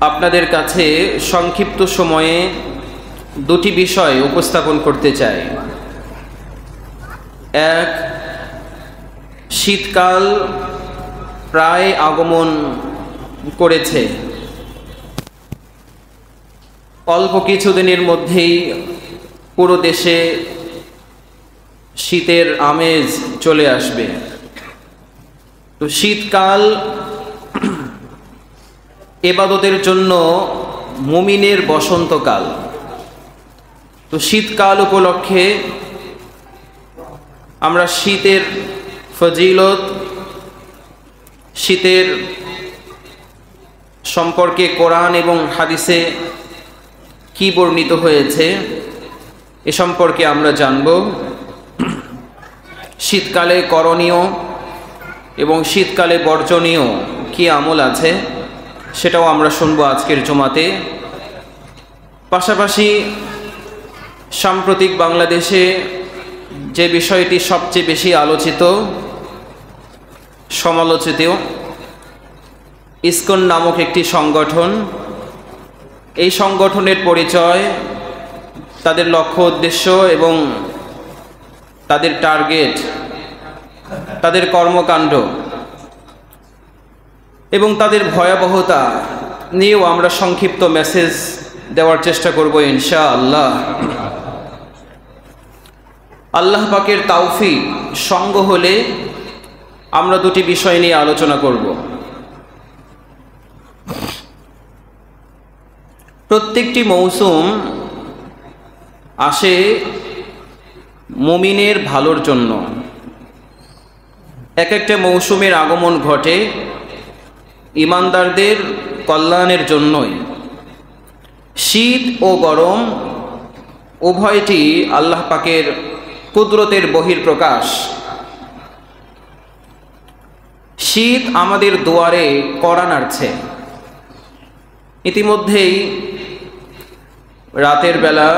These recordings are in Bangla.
আপনাদের কাছে সংক্ষিপ্ত সময়ে দুটি বিষয় উপস্থাপন করতে চাই। এক, শীতকাল প্রায় আগমন করেছে। অল্প কিছুদিনের মধ্যেই পুরো দেশে শীতের আমেজ চলে আসবে। তো শীতকাল ইবাদতের জন্য মুমিনের বসন্তকাল। তো শীতকাল উপলক্ষে আমরা শীতের ফজিলত, শীতের সম্পর্কে কোরআন এবং হাদিসে কি বর্ণিত হয়েছে এ সম্পর্কে আমরা জানব। শীতকালে করণীয় এবং শীতকালে বর্জনীয় কি আমল আছে সেটাও আমরা শুনবো আজকের জুমাতে। পাশাপাশি সাম্প্রতিক বাংলাদেশে যে বিষয়টি সবচেয়ে বেশি আলোচিত, সমালোচিত, ইসকন নামক একটি সংগঠন। এই সংগঠনের পরিচয়, তাদের লক্ষ্য উদ্দেশ্য এবং তাদের টার্গেট, তাদের কর্মকাণ্ড এবং তাদের ভয়াবহতা নিয়েও আমরা সংক্ষিপ্ত মেসেজ দেওয়ার চেষ্টা করব ইনশাআল্লাহ। আল্লাহ পাকের তাওফিক সঙ্গ হলে আমরা দুটি বিষয় নিয়ে আলোচনা করব। প্রত্যেকটি মৌসুম আসে মুমিনের ভালোর জন্য। এক একটা মৌসুমের আগমন ঘটে ঈমানদারদের কল্যাণের জন্যই। শীত ও গরম উভয়টি আল্লাহ পাকের কুদরতের বহিঃপ্রকাশ। শীত আমাদের দুয়ারে কড়া নাড়ছে। ইতিমধ্যেই রাতের বেলা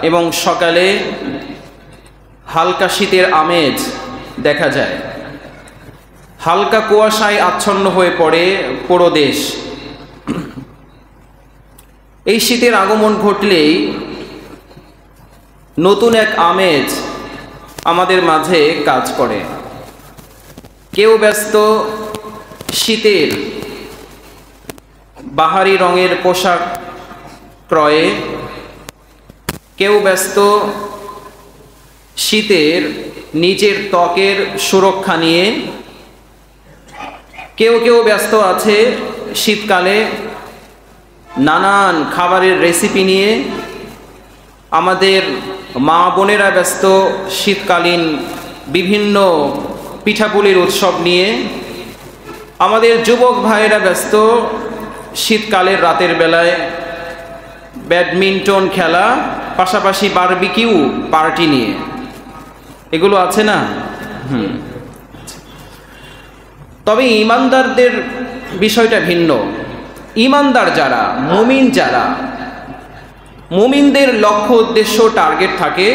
এবং সকালে হালকা শীতের আমেজ দেখা যায়। হালকা কুয়াশায় আচ্ছন্ন হয়ে পড়ে পুরো দেশ। এই শীতের আগমন ঘটলেই নতুন এক আমেজ আমাদের মাঝে কাজ করে। কেউ ব্যস্ত শীতের বাহারি রঙের পোশাক ক্রয়ে, কেউ ব্যস্ত শীতের নিজের ত্বকের সুরক্ষা নিয়ে, কেউ কেউ ব্যস্ত আছে শীতকালে নানান খাবারের রেসিপি নিয়ে। আমাদের মা বোনেরা ব্যস্ত শীতকালীন বিভিন্ন পিঠাপুলির উৎসব নিয়ে। আমাদের যুবক ভাইয়েরা ব্যস্ত শীতকালের রাতের বেলায় ব্যাডমিন্টন খেলা, পাশাপাশি বারবিকিউ পার্টি নিয়ে। এগুলো আছে না? তবে ঈমানদারদের বিষয়টা ভিন্ন। ঈমানদার যারা, মুমিন যারা, মুমিনদের লক্ষ্য উদ্দেশ্য টার্গেট থাকে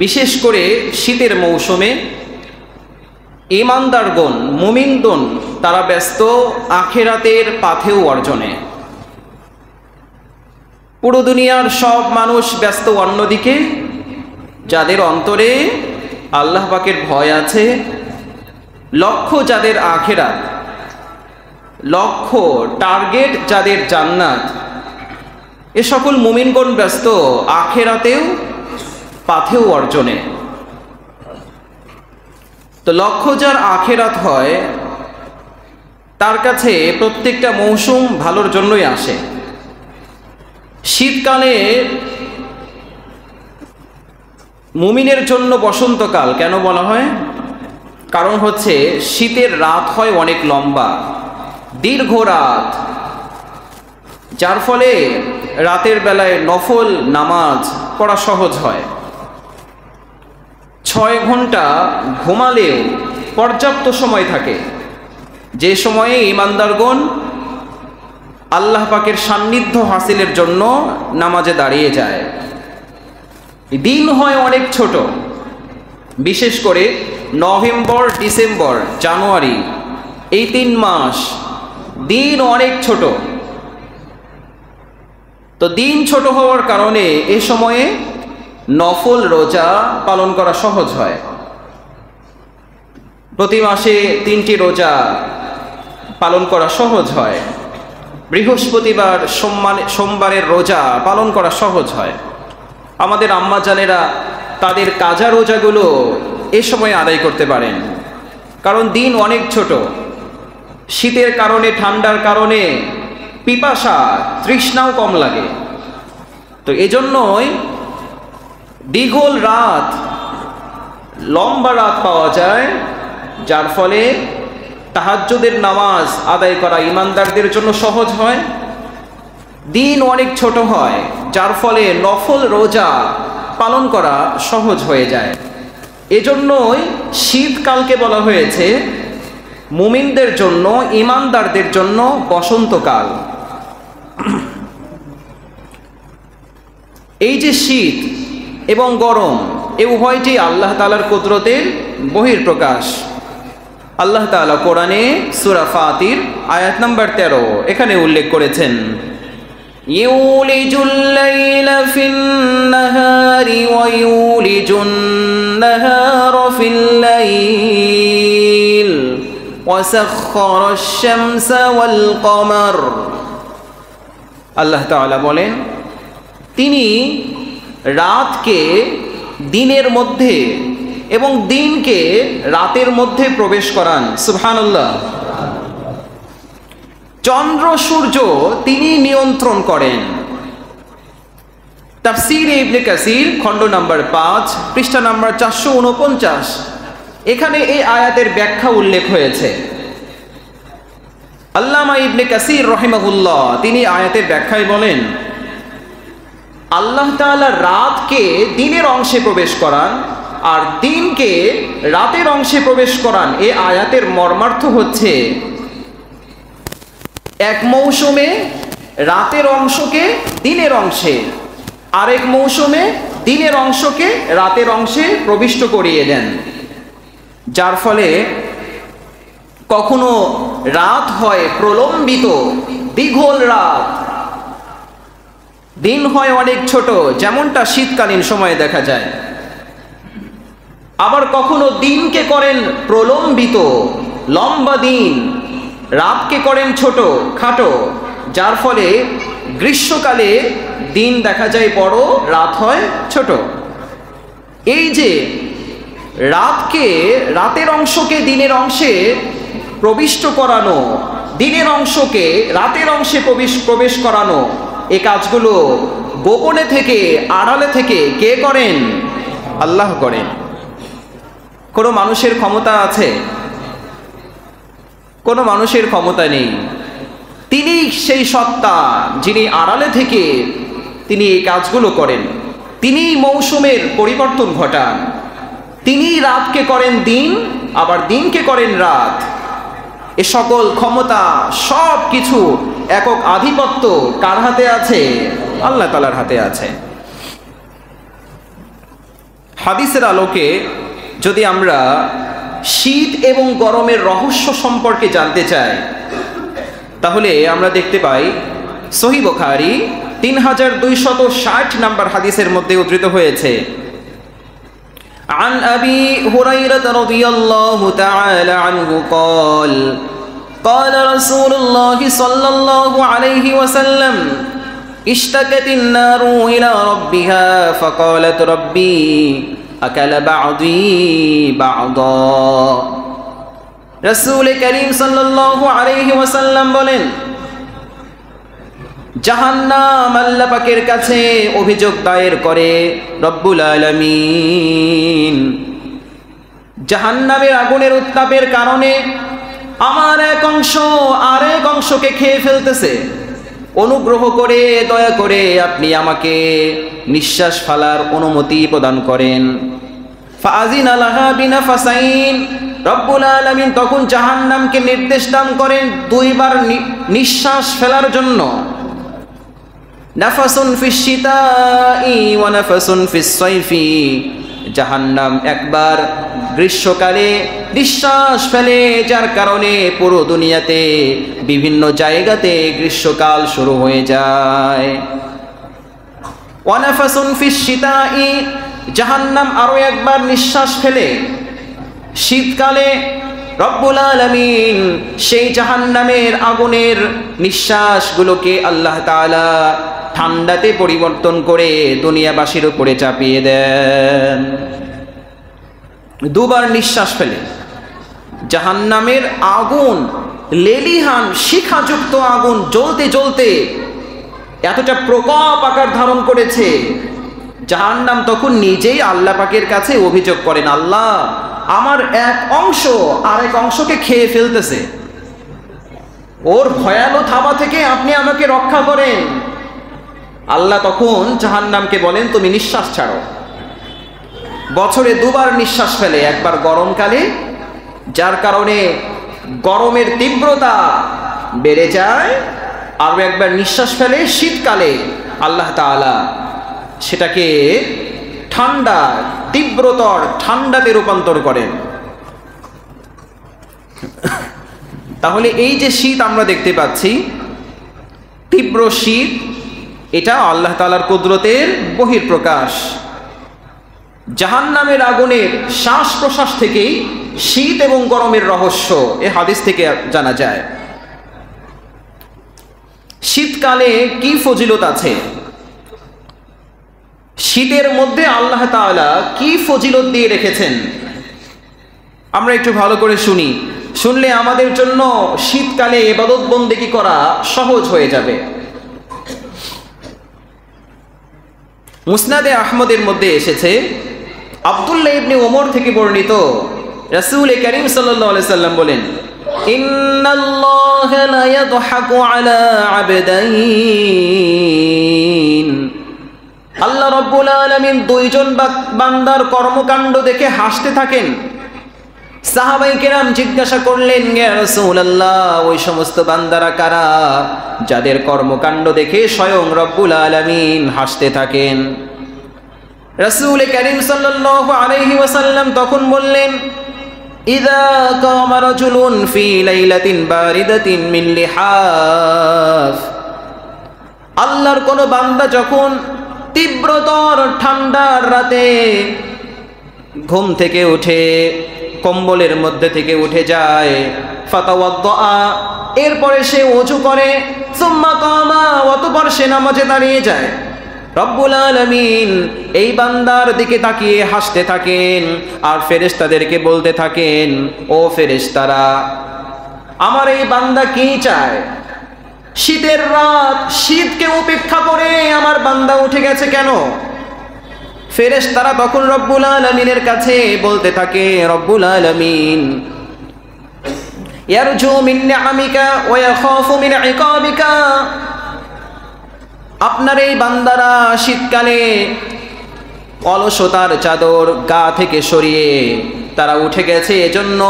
বিশেষ করে শীতের মৌসুমে। ঈমানদারগণ, মুমিনগণ তারা ব্যস্ত আখিরাতের পাথেয় অর্জনে। পুরো দুনিয়ার সব মানুষ ব্যস্ত অন্যদিকে। যাদের অন্তরে আল্লাহ পাকের ভয় আছে, লক্ষ্য যাদের আখিরাত, লক্ষ্য টার্গেট যাদের জান্নাত, এ সকল মুমিনগণ ব্যস্ত আখিরাতেও পাথেয় অর্জনে। তো লক্ষ্য যার আখিরাত হয় তার কাছে প্রত্যেকটা মৌসুম ভালোর জন্যই আসে। শীতকালে মুমিনের জন্য বসন্তকাল কেন বলা হয়? কারণ হচ্ছে শীতের রাত হয় অনেক লম্বা, দীর্ঘ রাত, যার ফলে রাতের বেলায় নফল নামাজ পড়া সহজ হয়। 6 ঘন্টা ঘুমালেও পর্যাপ্ত সময় থাকে, যে সময়ে ঈমানদারগণ আল্লাহ পাকের সান্নিধ্য হাসিলের জন্য নামাজে দাঁড়িয়ে যায়। দিন হয় অনেক ছোট, বিশেষ করে নভেম্বর, ডিসেম্বর, জানুয়ারি, এই 3 মাস দিন অনেক ছোট। তো দিন ছোট হওয়ার কারণে এ সময়ে নফল রোজা পালন করা সহজ হয়। প্রতি মাসে 3টি রোজা পালন করা সহজ হয়। বৃহস্পতিবার সোমবারের রোজা পালন করা সহজ হয়। আমাদের আম্মা জানেরা তাদের কাজা রোজাগুলো এ সময় আদায় করতে পারেন, কারণ দিন অনেক ছোট। শীতের কারণে, ঠান্ডার কারণে পিপাসা, তৃষ্ণাও কম লাগে। তো এজন্যই দীঘল রাত, লম্বা রাত পাওয়া যায়, যার ফলে তাহাজ্জুদের নামাজ আদায় করা ইমানদারদের জন্য সহজ হয়। দিন অনেক ছোট হয়, যার ফলে নফল রোজা পালন করা সহজ হয়ে যায়। এজন্যই শীতকালকে বলা হয়েছে মুমিনদের জন্য, ইমানদারদের জন্য বসন্তকাল। এই যে শীত এবং গরম, এ উভয়টি আল্লাহ তাআলার কুদরতের বহিঃপ্রকাশ। আল্লাহ তাআলা কোরআনে সূরা ফাতির আয়াত নাম্বার 13 এখানে উল্লেখ করেছেন, ইউলিজুল লাইলা ফিন নাহারি ওয়া ইউলিজুন নাহারা ফিল লাইল ওয়া সাখখারাশ শামসা ওয়াল কমার। আল্লাহ তাআলা বলেন, তিনি রাতকে দিনের মধ্যে এবং দিনকে রাতের মধ্যে প্রবেশ করান। সুবহানাল্লাহ। চন্দ্র সূর্য তিনি নিয়ন্ত্রণ করেন। তাফসীরে ইবনে কাসির খণ্ড নাম্বার 5 পৃষ্ঠা নাম্বার 449 এখানে এই আয়াতের ব্যাখ্যা উল্লেখ হয়েছে। আল্লামা ইবনে কাসির রাহিমাহুল্লাহ তিনি আয়াতের ব্যাখ্যায় বলেন, আল্লাহ তাআলা রাতকে দিনের অংশে প্রবেশ করান আর দিনকে রাতের অংশে প্রবেশ করান। এই আয়াতের মর্মার্থ হচ্ছে, এক মৌসুমে রাতের অংশকে দিনের অংশে, আরেক মৌসুমে দিনের অংশকে রাতের অংশে প্রবিষ্ট করিয়ে দেন, যার ফলে কখনো রাত হয় প্রলম্বিত, দীঘল রাত, দিন হয় অনেক ছোট, যেমনটা শীতকালীন সময়ে দেখা যায়। আবার কখনো দিনকে করেন প্রলম্বিত, লম্বা দিন, রাতকে করেন ছোট, খাটো, যার ফলে গ্রীষ্মকালে দিন দেখা যায় বড়, রাত হয় ছোট। এই যে রাতকে, রাতের অংশকে দিনের অংশে প্রবিষ্ট করানো, দিনের অংশকে রাতের অংশে প্রবেশ করানো, এই কাজগুলো গোপনে থেকে, আড়ালে থেকে কে করেন? আল্লাহ করেন। কোনো মানুষের ক্ষমতা আছে? কোনো মানুষের ক্ষমতা নেই। তিনি সেই সত্তা যিনি আড়ালে থেকে তিনি এই কাজগুলো করেন। তিনি মৌসুমের পরিবর্তন ঘটান। তিনি রাতকে করেন দিন, আবার দিনকে করেন রাত। এ সকল ক্ষমতা, সব কিছু, একক আধিপত্য কার হাতে আছে? আল্লাহ তাআলার হাতে আছে। হাদিসের আলোকে যদি আমরা শীত এবং গরমের রহস্য সম্পর্কে জানতে চাই, তাহলে আমরা দেখতে পাই সহিহ বুখারী 3260 নম্বর হাদিসের মধ্যে উদ্ধৃত হয়েছে, عن أبي هريرة رضي الله تعالى عنه قال قال رسول الله صلى الله عليه وسلم اشتكت النار إلى ربها فقالت ربي أكل بعضي بعضا। রাসূল করিম সাল্লাল্লাহু আলাইহি ওয়াসাল্লাম বলেন, জাহান্নাম আল্লাহ পাকের কাছে অভিযোগ দায়ের করে রব্বুল আলামিন, জাহান্নামের আগুনের উত্তাপের কারণে আমার এক অংশ আরেক অংশকে খেয়ে ফেলতেছে, অনুগ্রহ করে, দয়া করে আপনি আমাকে নিঃশ্বাস ফেলার অনুমতি প্রদান করেন। ফাআযিনা লাহা বিনাফাসাইন, রব্বুল আলামিন তখন জাহান্নামকে নির্দেশ দান করেন 2 বার নিঃশ্বাস ফেলার জন্য। নাফাসুন ফিশ শিতাই ওয়া নাফাসুন ফিস সাইফি, জাহান্নাম একবার গ্রীষ্মকালে নিঃশ্বাস ফেলে, যার কারণে পুরো দুনিয়াতে বিভিন্ন জায়গাতে গ্রীষ্মকাল শুরু হয়ে যায়। ওয়ানাফাসুন ফিশ শিতাই, জাহান্নাম আরো একবার নিঃশ্বাস ফেলে। শীতকালে রব্বুল আলামিন সেই জাহান্নামের আগুনের নিঃশ্বাসগুলোকে আল্লাহ তাআলা ঠান্ডাতে পরিবর্তন করে দুনিয়াবাসীর উপরে চাপিয়ে দেন। দুবার নিঃশ্বাস ফেলে। জাহান্নামের আগুন লেলিহান শিখাযুক্ত আগুন জ্বলতে জ্বলতে এতটা প্রকোপ আকার ধারণ করেছে, জাহান্নাম তখন নিজেই আল্লাহ পাকের কাছে অভিযোগ করেন, আল্লাহ আমার এক অংশ আরেক অংশকে খেয়ে ফেলতেছে, ওর ভয়ানক থাবা থেকে আপনি আমাকে রক্ষা করেন। আল্লাহ তখন জাহান্নামকে বলেন, তুমি নিঃশ্বাস ছাড়ো। বছরে দুবার নিঃশ্বাস ফেলে, একবার গরমকালে, যার কারণে গরমের তীব্রতা বেড়ে যায়, আরও একবার নিঃশ্বাস ফেলে শীতকালে, আল্লাহ তাআলা সেটাকে ঠান্ডা, তীব্রতর ঠান্ডাতে রূপান্তর করেন। তাহলে এই যে শীত আমরা দেখতে পাচ্ছি, তীব্র শীত, এটা আল্লাহ তাআলার কুদরতের বহিঃপ্রকাশ। জাহান্নামের আগুনের শ্বাস প্রশ্বাস থেকেই শীত এবং গরমের রহস্য এ হাদিস থেকে জানা যায়। শীতকালে কি ফজিলত আছে, শীতের মধ্যে আল্লাহ তাআলা কি ফজিলত দিয়ে রেখেছেন, আমরা একটু ভালো করে শুনি। শুনলে আমাদের জন্য শীতকালে ইবাদত বন্দেগী করা সহজ হয়ে যাবে। মুসনাদে আহমদের মধ্যে এসেছে, আব্দুল্লাহ ইবনে ওমর থেকে বর্ণিত, রাসূল করিম সাল্লাল্লাহু আলাইহি সাল্লাম বলেন, ইন্নাল্লাহা লা ইয়াদহাকু আলা আবদাইন, আল্লাহ রাব্বুল আলামিন দুইজন বান্দার কর্মকাণ্ড দেখে হাসতে থাকেন। সাহাবায়ে কেরাম জিজ্ঞাসা করলেন, ইয়া রাসূলুল্লাহ, ওই সমস্ত বান্দারা কারা যাদের কর্মকাণ্ড দেখে স্বয়ং রব্বুল আলামিন হাসতে থাকেন? রাসূল করিম সাল্লাল্লাহু আলাইহি ওয়াসাল্লাম তখন বললেন, ইযা কামা রাজুলুন ফি লাইলাতিন বারিদাতিন মিন লিহাফ, আল্লাহর কোন বান্দা যখন তীব্রতর ঠান্ডার রাতে ঘুম থেকে উঠে, কম্বলের মধ্যে থেকে উঠে যায়, ফাতাওয়াদ্দা, এরপরে সে ওযু করে, সুম্মা কামা, অতঃপর সে নামাজে দাঁড়িয়ে যায়, রব্বুল আলামিন এই বান্দার দিকে তাকিয়ে হাসতে থাকেন আর ফেরেশতাদেরকে বলতে থাকেন, ও ফেরেশতারা, আমার এই বান্দা কি চায়? শীতের রাত, শীতকে উপেক্ষা করে আমার বান্দা উঠে গেছে কেন? ফেরেশতারা তখন রব্বুল আলামিনের কাছে বলতে থাকে, রব্বুল আলামিন ইয়ারজু মিন নিআমিকা ওয়া ইয়াখাফু মিন ইকাবিকা, আপনার এই বান্দারা শীতকালে অলসতার চাদর গা থেকে সরিয়ে তারা উঠে গেছে, এজন্য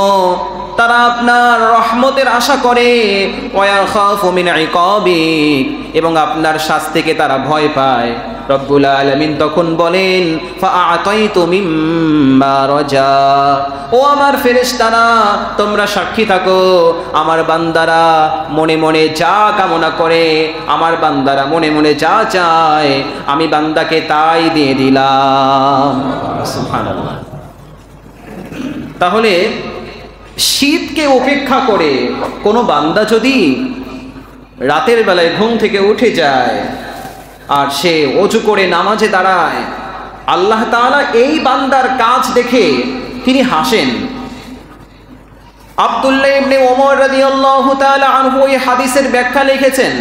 তারা আপনার রহমতের আশা করে, ওয়া ইয়াখাফু মিন ইকাবিক, এবং আপনার শাস্তিকে তারা ভয় পায়। রব্বুল আলামিন তখন বলেন, ফাআতাইতু মিম্মা রাজা, ও আমার ফেরেশতারা, তোমরা সাক্ষী থাকো, আমার বান্দারা মনে মনে যা কামনা করে, আমার বান্দারা মনে মনে যা চায়, আমি বান্দাকে তাই দিয়ে দিলাম। সুবহানাল্লাহ। তাহলে শীতকে উপেক্ষা করে কোনো বান্দা যদি রাতের বেলায় ঘুম থেকে উঠে যায় আর সে ওযু করে নামাজে দাঁড়ায়, আল্লাহ তাআলা এই বান্দার কাজ দেখে তিনি হাসেন। আব্দুল্লাহ ইবনে ওমর রাদিয়াল্লাহু তাআলা আনহু এই হাদিসের ব্যাখ্যা লিখেছেন।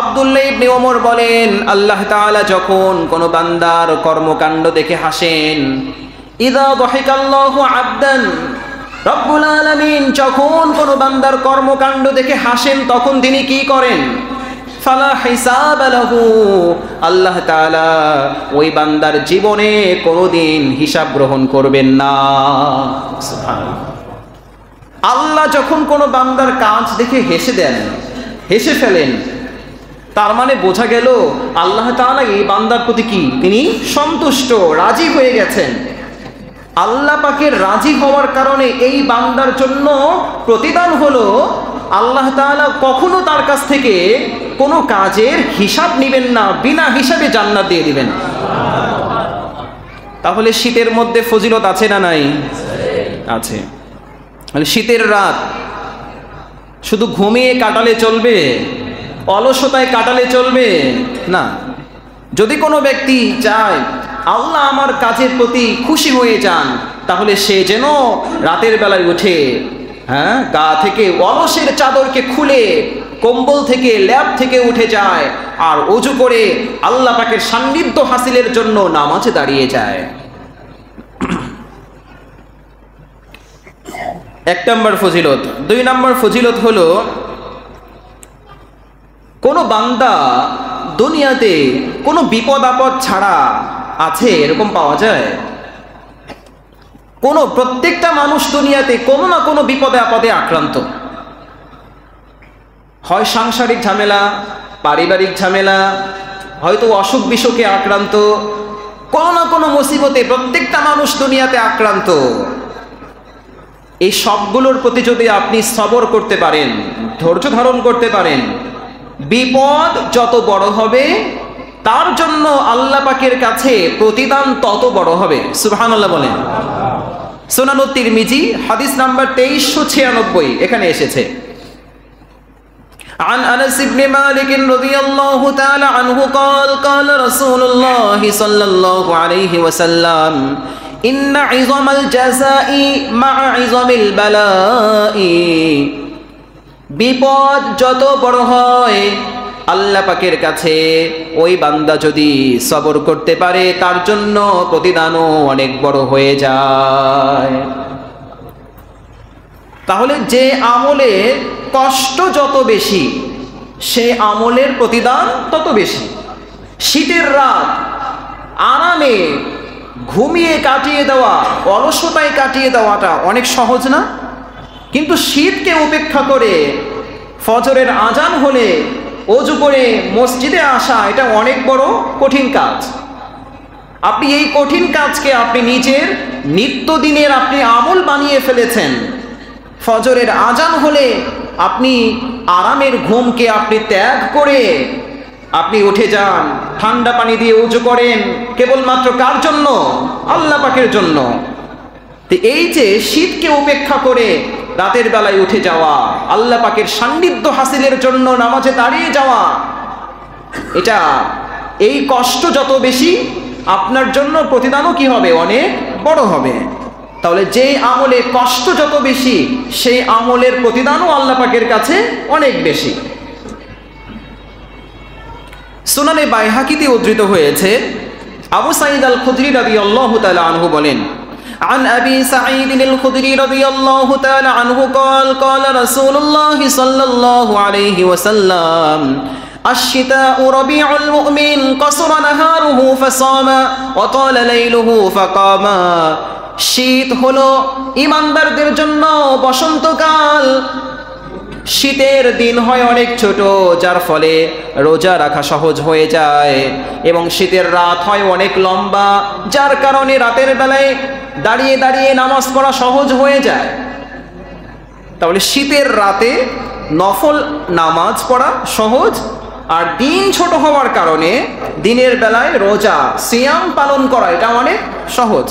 আব্দুল্লাহ ইবনে ওমর বলেন, আল্লাহ তাআলা যখন কোনো বান্দার কর্মকাণ্ড দেখে হাসেন, ইযা দাহিকাল্লাহু আবদান, রব্বুল আলামিন যখন কোনো বান্দার কর্মকাণ্ড দেখে হাসেন, তখন তিনি কি করেন? ফালা হিসাব লাহু, আল্লাহ তাআলা ওই বান্দার জীবনে কোনোদিন হিসাব গ্রহণ করবেন না। সুবহানাল্লাহ। আল্লাহ যখন কোনো বান্দার কাজ দেখে হেসে দেন, হেসে ফেলেন, তার মানে বোঝা গেল আল্লাহ তাআলা এই বান্দার প্রতি কি তিনি সন্তুষ্ট, রাজি হয়ে গেছেন। আল্লাহ পাকের রাজি হওয়ার কারণে এই বান্দার জন্য প্রতিদান হলো আল্লাহ তাআলা কখনো তার কাছ থেকে কোনো কাজের হিসাব নেবেন না, বিনা হিসাবে জান্নাত দিয়ে দিবেন। তাহলে শীতের মধ্যে ফজিলত আছে না নাই? আছে। মানে শীতের রাত শুধু ঘুমিয়ে কাটালে চলবে, অলসতায় কাটালে চলবে না। যদি কোনো ব্যক্তি চায় আল্লাহ আমার কাজের প্রতি খুশি হয়ে যান, তাহলে সে যেন রাতের বেলায় উঠে গা থেকে অলসের চাদরকে খুলে কম্বল থেকে ল্যাপ থেকে উঠে যায় আর ওযু করে আল্লাহ পাকের সান্নিধ্য হাসিলের জন্য নামাজে দাঁড়িয়ে যায়। 1 নম্বর ফজিলত। 2 নম্বর ফজিলত হলো, কোনো বান্দা দুনিয়াতে কোনো বিপদ আপদ ছাড়া আছে এরকম পাওয়া যায়? প্রত্যেকটা মানুষ দুনিয়াতে কোনো না কোনো বিপদে আপদে আক্রান্ত, হয় সাংসারিক ঝামেলা, পারিবারিক ঝামেলা, হয়তো অসুখ বিসুখে আক্রান্ত, কোনো না কোনো মুসিবতে প্রত্যেকটা মানুষ দুনিয়াতে আক্রান্ত। এই সবগুলোর প্রতি যদি আপনি সবর করতে পারেন, ধৈর্য ধারণ করতে পারেন, বিপদ যত বড় হবে তার জন্য আল্লাহ পাকের কাছে প্রতিদান তত বড় হবে। সুবহানাল্লাহ বলেন। সুনান তিরমিজি হাদিস নাম্বার 2396 এখানে এসেছে। عن أنس بن مالك رضي الله تعالى عنه قال قال رسول الله صلى الله عليه وسلم إن عظم الجزاء مع عظم البلاء। বিপদ যত বড় হয় আল্লাহ পাকের কাছে ওই বান্দা যদি সবর করতে পারে তার জন্য প্রতিদানও অনেক বড় হয়ে যায়। তাহলে যে আমলে কষ্ট যত বেশি সে আমলের প্রতিদান তত বেশি। শীতের রাত আরামে ঘুমিয়ে কাটিয়ে দেওয়া, অলসতায় কাটিয়ে দেওয়াটা অনেক সহজ না? কিন্তু শীতকে উপেক্ষা করে ফজরের আজান হলে ওযু করে মসজিদে আসা, এটা অনেক বড় কঠিন কাজ। আপনি এই কঠিন কাজকে আপনি নিজের নিত্যদিনের আপনি আমল বানিয়ে ফেলেছেন। ফজরের আজান হলে আপনি আরামের ঘুমকে আপনি ত্যাগ করে আপনি উঠে যান, ঠান্ডা পানি দিয়ে ওযু করেন, কেবলমাত্র কার জন্য? আল্লাহ পাকের জন্য। তো এই যে শীতকে উপেক্ষা করে রাতের বেলায় উঠে যাওয়া, আল্লাহ পাকের সান্নিধ্য হাসিলের জন্য নামাজে দাঁড়িয়ে যাওয়া, এটা এই কষ্ট যত বেশি আপনার জন্য প্রতিদানও কি হবে? অনেক বড় হবে। তাহলে যে আমলে কষ্ট যত বেশি সেই আমলের প্রতিদানও আল্লাহ পাকের কাছে অনেক বেশি। সুনানে বাইহাকিতে উদ্ধৃত হয়েছে, আবু সাঈদ আল খুদরি রাদিয়াল্লাহু তাআলা আনহু বলেন, عن أبي سعيد الخدري رضي الله تعالى عنه قال قال رسول الله صلى الله عليه وسلم الشتاء ربيع المؤمن قصر نهاره فصام وطال ليله فقام। শীত হলো ঈমানদারদের জন্য বসন্তকাল। শীতের দিন হয় অনেক ছোট, যার ফলে রোজা রাখা সহজ হয়ে যায়, এবং শীতের রাত হয় অনেক লম্বা, যার কারণে রাতের বেলায় দাঁড়িয়ে দাঁড়িয়ে নামাজ পড়া সহজ হয়ে যায়। তাহলে শীতের রাতে নফল নামাজ পড়া সহজ, আর দিন ছোট হওয়ার কারণে দিনের বেলায় রোজা সিয়াম পালন করা এটা অনেক সহজ।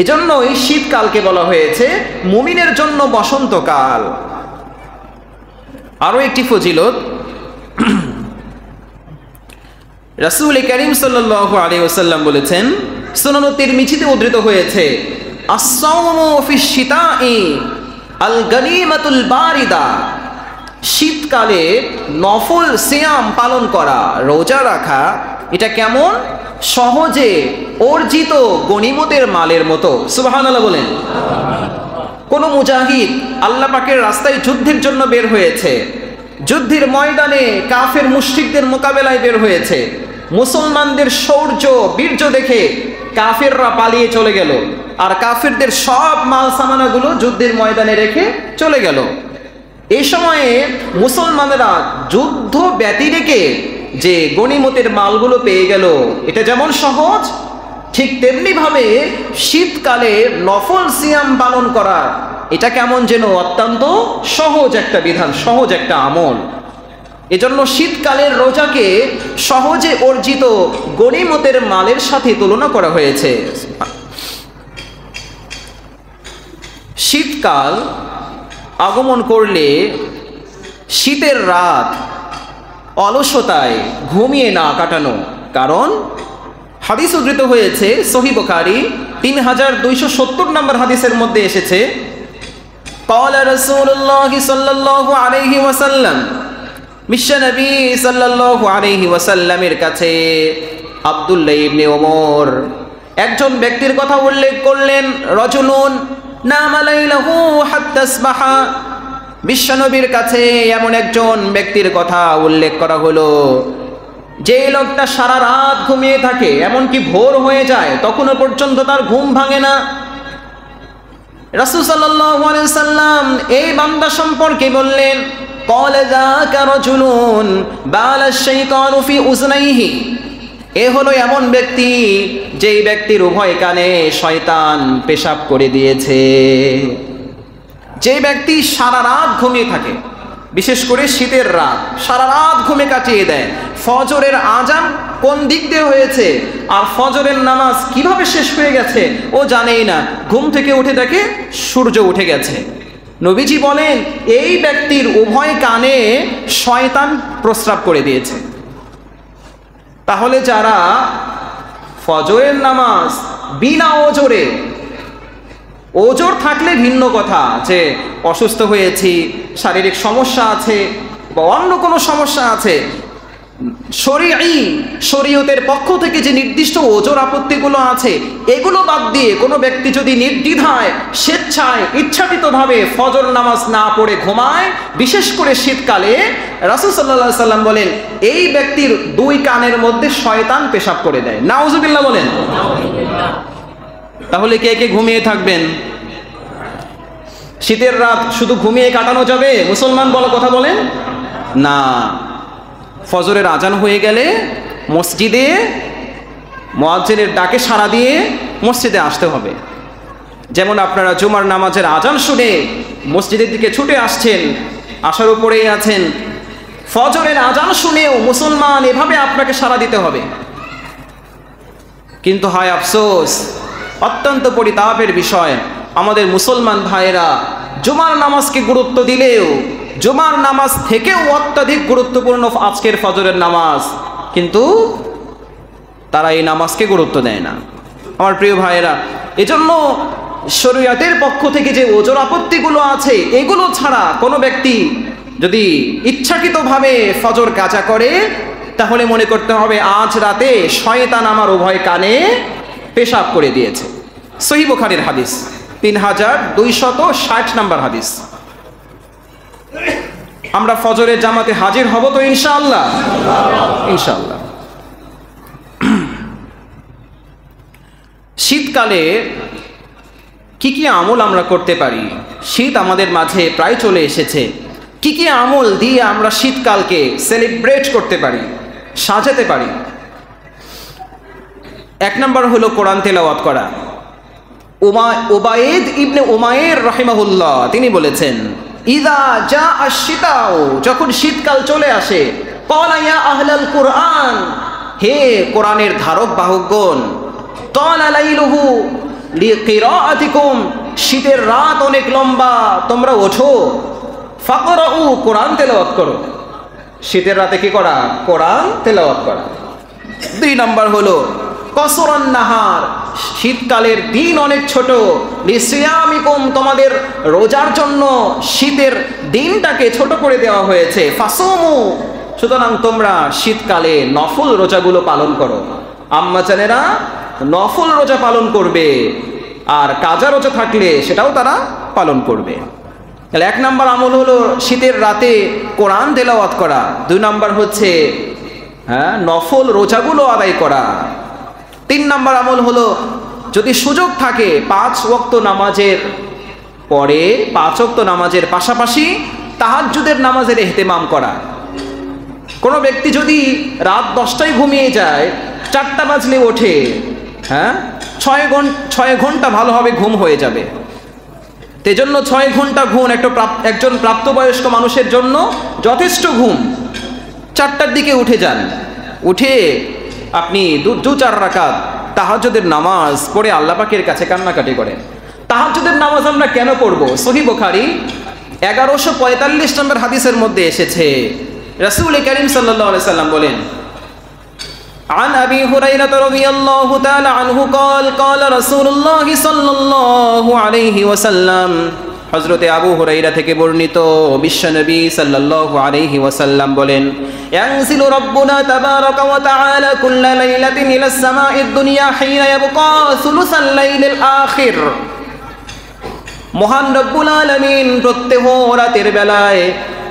এজন্য এই শীতকালকে বলা হয়েছে মুমিনের জন্য বসন্তকাল। আরো একটি ফজিলত, রাসূল করিম সাল্লাল্লাহু আলাইহি ওয়াসাল্লাম বলেছেন, সুনান তিরমিজিতে উদ্ধৃত হয়েছে, আস-সাওমু ফিশ শিতাই আল গনিমাতুল বারিদা। শীতকালে নফল সিয়াম পালন করা, রোজা রাখা, এটা কেমন? সহজে অর্জিত গনিমতের মালের মতো। সুবহানাল্লাহ বলেন। কোন মুজাহিদ আল্লাহ পাকের রাস্তায় যুদ্ধের জন্য বের হয়েছে, যুদ্ধের ময়দানে কাফের মুশরিকদের মোকাবেলায় বের হয়েছে, মুসলমানদের শৌর্য বীর্য দেখে কাফেররা পালিয়ে চলে গেল, আর কাফেরদের সব মাল সামানাগুলো যুদ্ধের ময়দানে রেখে চলে গেল। এই সময়ে মুসলমানেরা যুদ্ধ ব্যতি রেখে যে গনিমতের মালগুলো পেয়ে গেল, এটা যেমন সহজ, ঠিক তেমনি ভাবে শীতকালে নফল সিয়াম পালন করা এটা কেমন যেন অত্যন্ত সহজ একটা বিধান, সহজ একটা আমল। এজন্য শীতকালের রোজাকে সহজে অর্জিত গনিমতের মালের সাথে তুলনা করা হয়েছে। শীতকাল আগমন করলে শীতের রাত অলসতায় ঘুমিয়ে না কাটানো, কারণ হাদিস উদ্ধৃত হয়েছে সহিহ বুখারী 3270 নম্বর হাদিসের মধ্যে এসেছে, ক্বালা রাসূলুল্লাহ সাল্লাল্লাহু আলাইহি ওয়াসাল্লাম, বিশ্বনবী সাল্লাল্লাহু আলাইহি ওয়াসাল্লামের কাছে আব্দুল্লাহ ইবনে ওমর একজন ব্যক্তির কথা উল্লেখ করলেন, রাজুলুন নামা লাইলাহু হাত্তা আসবাহা। বিশ্বনবীর কাছে এমন একজন ব্যক্তির কথা উল্লেখ করা হলো যে লোকটা সারা রাত ঘুমিয়ে থাকে, এমনকি ভোর হয়ে যায় তখনও পর্যন্ত তার ঘুম ভাঙে না। রাসূল সাল্লাল্লাহু আলাইহি ওয়াসাল্লাম এই বান্দা সম্পর্কে বললেন, ক্বালা যাকা রাজুলুন বালা শাইতানু ফি উযনাইহি, এ হলো এমন ব্যক্তি যেই ব্যক্তির উভয় কানে শয়তান পেশাব করে দিয়েছে। যে ব্যক্তি সারা রাত ঘুমিয়ে থাকে, বিশেষ করে শীতের রাত সারা রাত ঘুমে কাটিয়ে দেয়, ফজরের আজান কোন দিক দিয়ে হয়েছে আর ফজরের নামাজ কিভাবে শেষ হয়ে গেছে ও জানেই না, ঘুম থেকে উঠে দেখে সূর্য উঠে গেছে। নবীজি বলেন এই ব্যক্তির উভয় কানে শয়তান প্রস্রাব করে দিয়েছে। তাহলে যারা ফজরের নামাজ বিনা ওজরে, ওজর থাকলে ভিন্ন কথা, যে অসুস্থ হয়েছি, শারীরিক সমস্যা আছে বা অন্য কোনো সমস্যা আছে, শরীয়তের পক্ষ থেকে যে নির্দিষ্ট ওজর আপত্তিগুলো আছে এগুলো বাদ দিয়ে কোনো ব্যক্তি যদি নির্দ্বিধায় স্বেচ্ছায় ইচ্ছাকৃতভাবে ফজর নামাজ না পড়ে ঘুমায়, বিশেষ করে শীতকালে, রাসূল সাল্লাল্লাহু আলাইহি ওয়াসাল্লাম বলেন এই ব্যক্তির দুই কানের মধ্যে শয়তান পেশাব করে দেয়। নাউজুবিল্লাহ বলেন। তাহলে কে কে ঘুমিয়ে থাকবেন? শীতের রাত শুধু ঘুমিয়ে কাটানো যাবে মুসলমান বলো, কথা বলেন না। ফজরের আজান হয়ে গেলে মসজিদে মুয়াজ্জিনের ডাকে সাড়া দিয়ে মসজিদে আসতে হবে। যেমন আপনারা জুমার নামাজের আজান শুনে মসজিদের দিকে ছুটে আসছেন, আসার উপরেই আছেন, ফজরের আজান শুনেও মুসলমান এভাবে আপনাকে সাড়া দিতে হবে। কিন্তু হায় আফসোস, অত্যন্ত পরিতাপের বিষয়, আমাদের মুসলমান ভাইয়েরা জুমার নামাজকে গুরুত্ব দিলেও জুমার নামাজ থেকেও অত্যাধিক গুরুত্বপূর্ণ আজকের ফজরের নামাজ, কিন্তু তারা এই নামাজকে গুরুত্ব দেয় না। আমার প্রিয় ভাইয়েরা, এজন্য শরীয়তের পক্ষ থেকে যে ওজর আপত্তিগুলো আছে এগুলো ছাড়া কোনো ব্যক্তি যদি ইচ্ছাকৃতভাবে ফজর কাজা করে তাহলে মনে করতে হবে আজ রাতে শয়তান আমার উভয় কানে পেশাব করে দিয়েছে। সহিহ বুখারীর হাদিস 3260 নম্বর হাদিস। আমরা ফজরের জামাতে হাজির হব তো ইনশাআল্লাহ? ইনশাআল্লাহ। শীতকালে কি কি আমল আমরা করতে পারি? শীত আমাদের মাঝে প্রায় চলে এসেছে। কি কি আমল দিয়ে আমরা শীতকালকে সেলিব্রেট করতে পারি, সাজাতে পারি? এক নম্বর হলো কোরআন তেলাওয়াত করা। উবাইদ ইবনে উমাইর রাহিমাহুল্লাহ তিনি বলেছেন, ইযা জা আশ-শিতাউ, যখন শীতকাল চলে আসে, ক্বালা ইয়া আহলাল কুরআন, হে কোরআনের ধারক বাহকগণ, ক্বালা লাইলুহু লিকিরাআতিকুম, শীতের রাত অনেক লম্বা, তোমরা ওঠো, ফাকরাউ, কোরআন তেলাওয়াত করো। শীতের রাতে কি করা? কোরআন তেলাওয়াত করা। দুই নম্বর হলো কসরান নাহার, শীতকালের দিন অনেক ছোট, লিসিয়ামিকুম, তোমাদের রোজার জন্য শীতের দিনটাকে ছোট করে দেওয়া হয়েছে, ফাসুমু, সুতরাং তোমরা শীতকালে নফল রোজাগুলো পালন করো। আম্মা জানেরা নফল রোজা পালন করবে, আর কাজা রোজা থাকলে সেটাও তারা পালন করবে। তাহলে এক নম্বর আমল হলো শীতের রাতে কোরআন তেলাওয়াত করা। দুই নম্বর হচ্ছে নফল রোজাগুলো আদায় করা। তিন নম্বর আমল হলো যদি সুযোগ থাকে 5 ওয়াক্ত নামাজের পরে 5 ওয়াক্ত নামাজের পাশাপাশি তাহাজ্জুদের নামাজের ইহতিমাম করা। কোনো ব্যক্তি যদি রাত 10টায় ঘুমিয়ে যায়, 4টা বাজলে ওঠে, 6 ঘন্টা ভালোভাবে ঘুম হয়ে যাবে। সেজন্য 6 ঘন্টা ঘুম একজন প্রাপ্তবয়স্ক মানুষের জন্য যথেষ্ট ঘুম। 4টার দিকে উঠে যান, উঠে আপনি 2-4 রাকাত তাহাজ্জুদের নামাজ পড়ে আল্লাহ পাকের কাছে কান্নাকাটি করেন। তাহাজ্জুদের নামাজ আমরা কেন পড়ব? সহিহ বুখারী 1145 নম্বর হাদিসের মধ্যে এসেছে, রাসূল করিম সাল্লাল্লাহু আলাইহি সাল্লাম বলেন, عن أبي هريرة رضي الله تعالى عنه قال قال رسول الله صلى الله عليه وسلم হযরতে আবু হুরায়রা থেকে বর্ণিত বিশ্বনবী সাল্লাল্লাহু আলাইহি ওয়াসাল্লাম বলেন, ইয়ানজিলু রাব্বুনা তাবারাকা ওয়া তাআলা কুল্লা লাইলাতিন ইলাস সামাঈদ দুনিয়া হিনা ইয়াবকা সুলুসাল লাইলিল আখির। মহান রব্বুল আলামিন প্রত্যহ রাতের বেলায়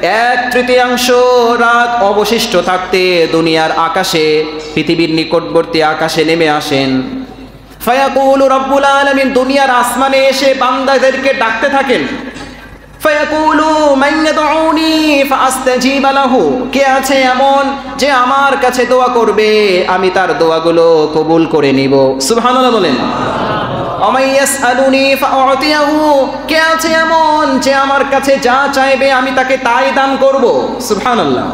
1/3 রাত অবশিষ্ট থাকতে দুনিয়ার আকাশে, পৃথিবীর নিকটবর্তী আকাশে নেমে আসেন। ফায়াকুলু রব্বুল আলামিন দুনিয়ার আসমানে এসে বান্দাদেরকে ডাকতে থাকেন। ফায়াকুলু মান ইয়াদউনি ফাআস্তাজিব লাহু, কে আছে এমন যে আমার কাছে দোয়া করবে, আমি তার দোয়াগুলো কবুল করে নিব। সুবহানাল্লাহ বলেন। ওমাই ইয়াসআলুনি ফাউতিয়াহু, কে আছে এমন যে আমার কাছে যা চাইবে আমি তাকে তাই দান করব। সুবহানাল্লাহ।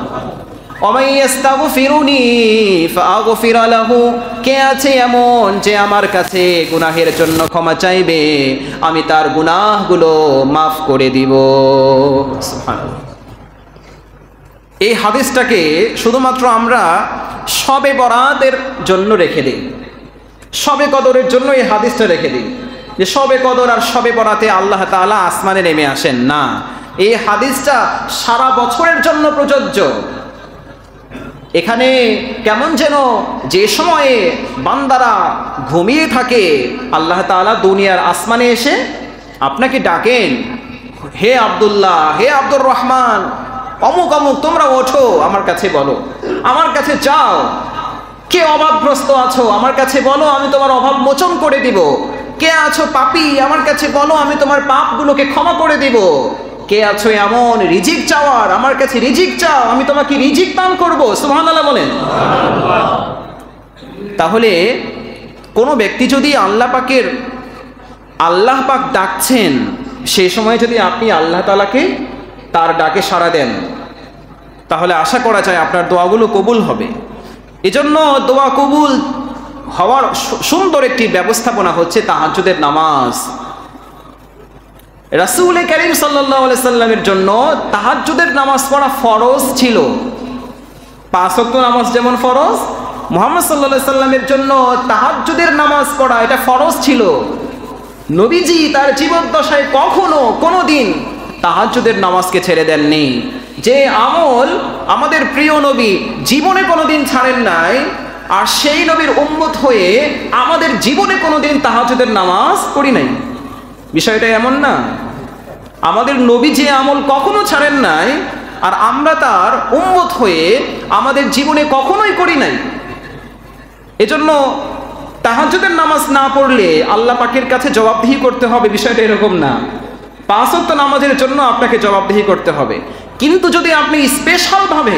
ওমাই ইস্তাগফিরুনি ফাআগফির লাহু, কে আছে এমন যে আমার কাছে গুনাহের জন্য ক্ষমা চাইবে, আমি তার গুনাহগুলো মাফ করে দিব। সুবহানাল্লাহ। এই হাদিসটাকে শুধুমাত্র আমরা শবে বরাতের জন্য রেখে দিই, শবে কদরের জন্য এই হাদিসটা রেখে দিই, যে শবে কদর আর শবে বরাতে আল্লাহ তাআলা আসমানে নেমে আসেন না। এই হাদিসটা সারা বছরের জন্য প্রযোজ্য। এখানে কেমন যেন যে সময়ে বান্দারা ঘুমিয়ে থাকে, আল্লাহ তাআলা দুনিয়ার আসমানে এসে আপনাকে ডাকেন, হে আব্দুল্লাহ, হে আব্দুর রহমান, অমুক অমুক, তোমরা ওঠো, আমার কাছে বলো, আমার কাছে চাও। কে অভাবগ্রস্ত আছো আমার কাছে বলো, আমি তোমার অভাব মোচন করে দিব। কে আছো পাপী, আমার কাছে বলো, আমি তোমার পাপগুলোকে ক্ষমা করে দিব। কে আছো এমন রিজিক চাওয়ার, আমার কাছে রিজিক চাও, আমি তোমাকে রিজিক দান করব। সুবহানাল্লাহ বলেন। তাহলে কোনো ব্যক্তি যদি আল্লাহ পাক ডাকছেন, সেই সময় যদি আপনি আল্লাহ তাআলাকে তার ডাকে সাড়া দেন, তাহলে আশা করা যায় আপনার দোয়াগুলো কবুল হবে। এজন্য দোয়া কবুল হওয়ার সুন্দর একটি ব্যবস্থাপনা হচ্ছে তাহাজ্জুদের নামাজ। রাসূল করিম সাল্লাল্লাহু আলাইহি সাল্লামের জন্য তাহাজ্জুদের নামাজ পড়া ফরজ ছিল। 5 ওয়াক্ত নামাজ যেমন ফরজ, মুহাম্মদ সাল্লাল্লাহু আলাইহি সাল্লামের জন্য তাহাজ্জুদের নামাজ পড়া এটা ফরজ ছিল। নবীজি তার জীবদ্দশায় কখনো কোনোদিন তাহাজ্জুদের নামাজকে ছেড়ে দেননি। যে আমল আমাদের প্রিয় নবী জীবনে কোনোদিন ছাড়েন নাই, আর সেই নবীর উম্মত হয়ে আমাদের জীবনে কোনোদিন তাহাজ্জুদের নামাজ পড়ি নাই। বিষয়টা এমন না, আমাদের নবী যে আমল কখনো ছাড়েন নাই, আর আমরা তার উম্মত হয়ে আমাদের জীবনে কখনোই করি নাই। এজন্য তাহাজ্জুদের নামাজ না পড়লে আল্লাহ পাকের কাছে জবাবদিহি করতে হবে, বিষয়টা এরকম না। 5 ওয়াক্ত নামাজের জন্য আপনাকে জবাবদিহি করতে হবে। কিন্তু যদি আপনি স্পেশালভাবে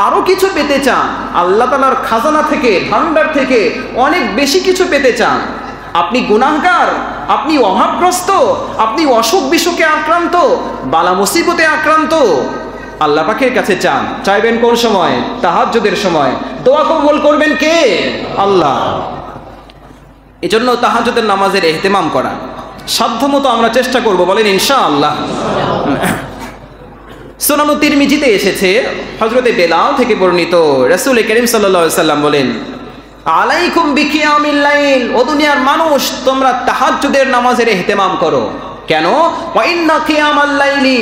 আরও কিছু পেতে চান, আল্লাহ তাআলার খাজানা থেকে, ভান্ডার থেকে অনেক বেশি কিছু পেতে চান, আপনি গুনাহগার, আপনি অভাবগ্রস্ত, আপনি অসুখ বিসুখে আক্রান্ত, বালা মুসিবতে আক্রান্ত, আল্লাহ পাকের কাছে চান, চাইবেন কোন সময়? তাহাজ্জুদের সময়। দোয়া কবুল করবেন কে? আল্লাহ। এজন্য তাহাজ্জুদের নামাজের ইহতিমাম করা সাধ্যমতো আমরা চেষ্টা করব, বলেন ইনশাআল্লাহ। সুনান তিরমিজিতে এসেছে, হযরতে বেলাল থেকে বর্ণিত, রাসূল করিম সাল্লাল্লাহু আলাইহি সাল্লাম বলেন, আলাইকুম বিকিয়ামিল লাইল, ও দুনিয়ার মানুষ, তোমরা তাহাজ্জুদের নামাজের ইহতিমাম করো। কেন? ওয়া ইন্না কিয়ামাল লাইলি,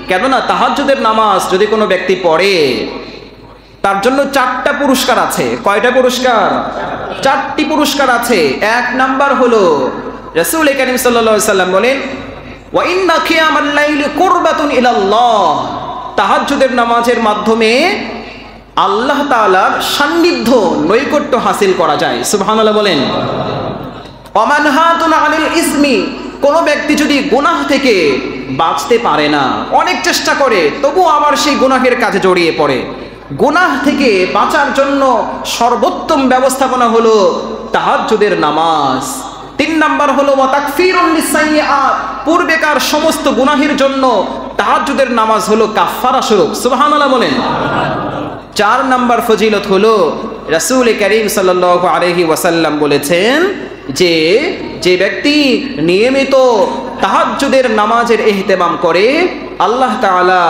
কেননা তাহাজ্জুদের নামাজ যদি কোনো ব্যক্তি পড়ে, তার জন্য 4টা পুরস্কার আছে। কয়টা পুরস্কার? 4টি পুরস্কার আছে। 1 নাম্বার হলো, রাসূল করিম সাল্লাল্লাহু আলাইহি সাল্লাম বলেন, ওয়া ইন্না কিয়ামাল লাইলি কুরবাতুন ইলাল্লাহ, তাহাজ্জুদের নামাজের মাধ্যমে আল্লাহ তাআলার সান্নিধ্য, নৈকট্য হাসিল করা যায়। সুবহানাল্লাহ বলেন। ওয়ামানহাতুন আনিল ইসমি, কোনো ব্যক্তি যদি গুনাহ থেকে বাঁচতে পারে না, অনেক চেষ্টা করে তবুও আবার সেই গুনাহের কাজে জড়িয়ে পড়ে, গুনাহ থেকে বাঁচার জন্য সর্বোত্তম ব্যবস্থাপনা হলো তাহাজ্জুদের নামাজ। 3 নাম্বার হলো ওয়া তাকফিরুল লিসাইয়্যাত, পূর্বেকার সমস্ত গুনাহের জন্য তাহাজ্জুদের নামাজ হলো কাফফারা স্বরূপ। সুবহানাল্লাহ বলেন। 4 নম্বর ফজিলত হলো রাসূল করিম সাল্লাল্লাহু আলাইহি ওয়াসাল্লাম বলেছেন যে যে ব্যক্তি নিয়মিত তাহাজ্জুদের নামাজের ইহতিমাম করে আল্লাহ তাআলা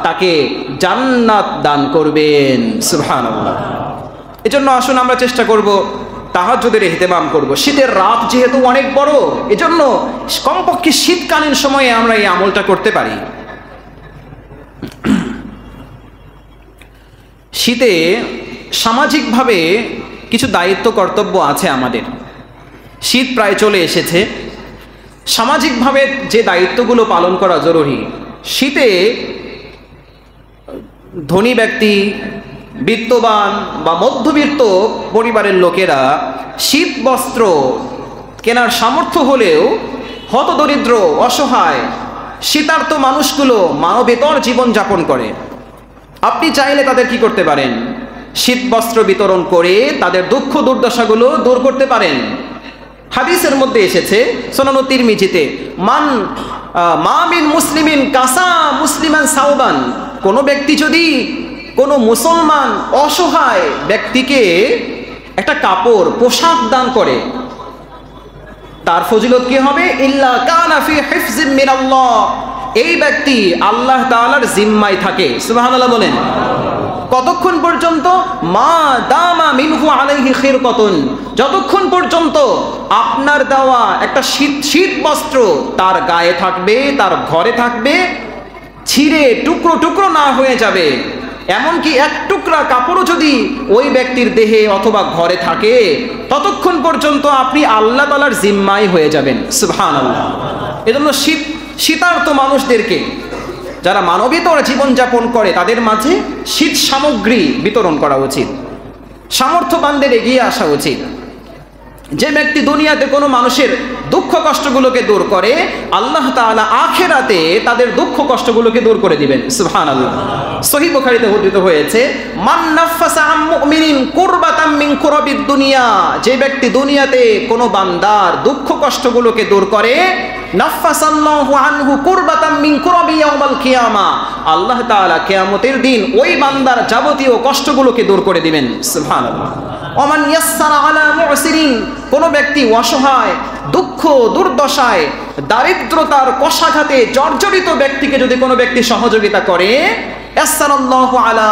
তাকে জান্নাত দান করবেন। সুবহানাল্লাহ। এজন্য আসুন আমরা চেষ্টা করব তাহাজ্জুদের ইহতিমাম করব। শীতের রাত যেহেতু অনেক বড়, এজন্য কমপক্ষে শীতকালীন সময়ে আমরা এই আমলটা করতে পারি। শীতে সামাজিকভাবে কিছু দায়িত্ব কর্তব্য আছে আমাদের। শীত প্রায় চলে এসেছে, সামাজিকভাবে যে দায়িত্বগুলো পালন করা জরুরি। শীতে ধনী ব্যক্তি, বিত্তবান বা মধ্যবিত্ত পরিবারের লোকেরা শীত বস্ত্র কেনার সামর্থ্য হলেও হতদরিদ্র, অসহায়, শীতার্ত মানুষগুলো মানবেতর জীবনযাপন করে। আপনি চাইলে তাদের কি করতে পারেন? শীত বস্ত্র বিতরণ করে তাদের দুঃখ দুর্দশাগুলো দূর করতে পারেন। হাদিসের মধ্যে এসেছে সুনান তিরমিজিতে, মা মিন মুসলিমিন কাসা মুসলিমান সাওবান, কোনো ব্যক্তি যদি কোনো মুসলমান অসহায় ব্যক্তিকে একটা কাপড়, পোশাক দান করে, তার ফজিলত কি হবে? ইল্লা কানা ফি হিফজিম মিনাল্লাহ, এই ব্যক্তি আল্লাহ তাআলার জিম্মায় থাকে। সুবহানাল্লাহ বলেন। কতক্ষণ পর্যন্ত? মা দামা মিনহু আলাইহি খিরকাতুন, যতক্ষণ পর্যন্ত আপনার দেওয়া একটা শীত বস্ত্র তার গায়ে থাকবে, তার ঘরে থাকবে, ছিঁড়ে টুকরো টুকরো না হয়ে যাবে। এমনকি এক টুকরা কাপড়ও যদি ওই ব্যক্তির দেহে অথবা ঘরে থাকে, ততক্ষণ পর্যন্ত আপনি আল্লাহ তাআলার জিম্মায় হয়ে যাবেন। সুবহানাল্লাহ। এজন্য শীতার্ত মানুষদেরকে, যারা মানবীয়তার জীবনযাপন করে, তাদের মাঝে শীত সামগ্রী বিতরণ করা উচিত। সামর্থ্যবানদের এগিয়ে আসা উচিত। যে ব্যক্তি দুনিয়াতে কোনো মানুষের দুঃখ কষ্টগুলোকে দূর করে, আল্লাহ তাআলা আখিরাতে তাদের দুঃখ কষ্টগুলোকে দূর করে দিবেন। সুবহানাল্লাহ। সহিহ বুখারীতে উদ্ধৃত হয়েছে, মান নাফাসা আম মুমিনিন কুরবাতাম মিন কুরাবিদ দুনিয়া, যে ব্যক্তি দুনিয়াতে কোনো বান্দার দুঃখ কষ্টগুলোকে দূর করে, নাফাসাল্লাহু আনহু কুরবাতাম মিন কুরাবি ইয়াউমাল কিয়ামা, আল্লাহ তাআলা কিয়ামতের দিন ওই বান্দার যাবতীয় কষ্টগুলোকে দূর করে দিবেন। সুবহানাল্লাহ। ওমান ইয়াসসারা আলা মুসিরিন, কোন ব্যক্তি অসহায়, দুঃখ দুর্দশায়, দারিদ্রতার কষাঘাতে জর্জরিত ব্যক্তিকে যদি কোনো ব্যক্তি সহযোগিতা করে, ইয়াসসারাল্লাহু আলা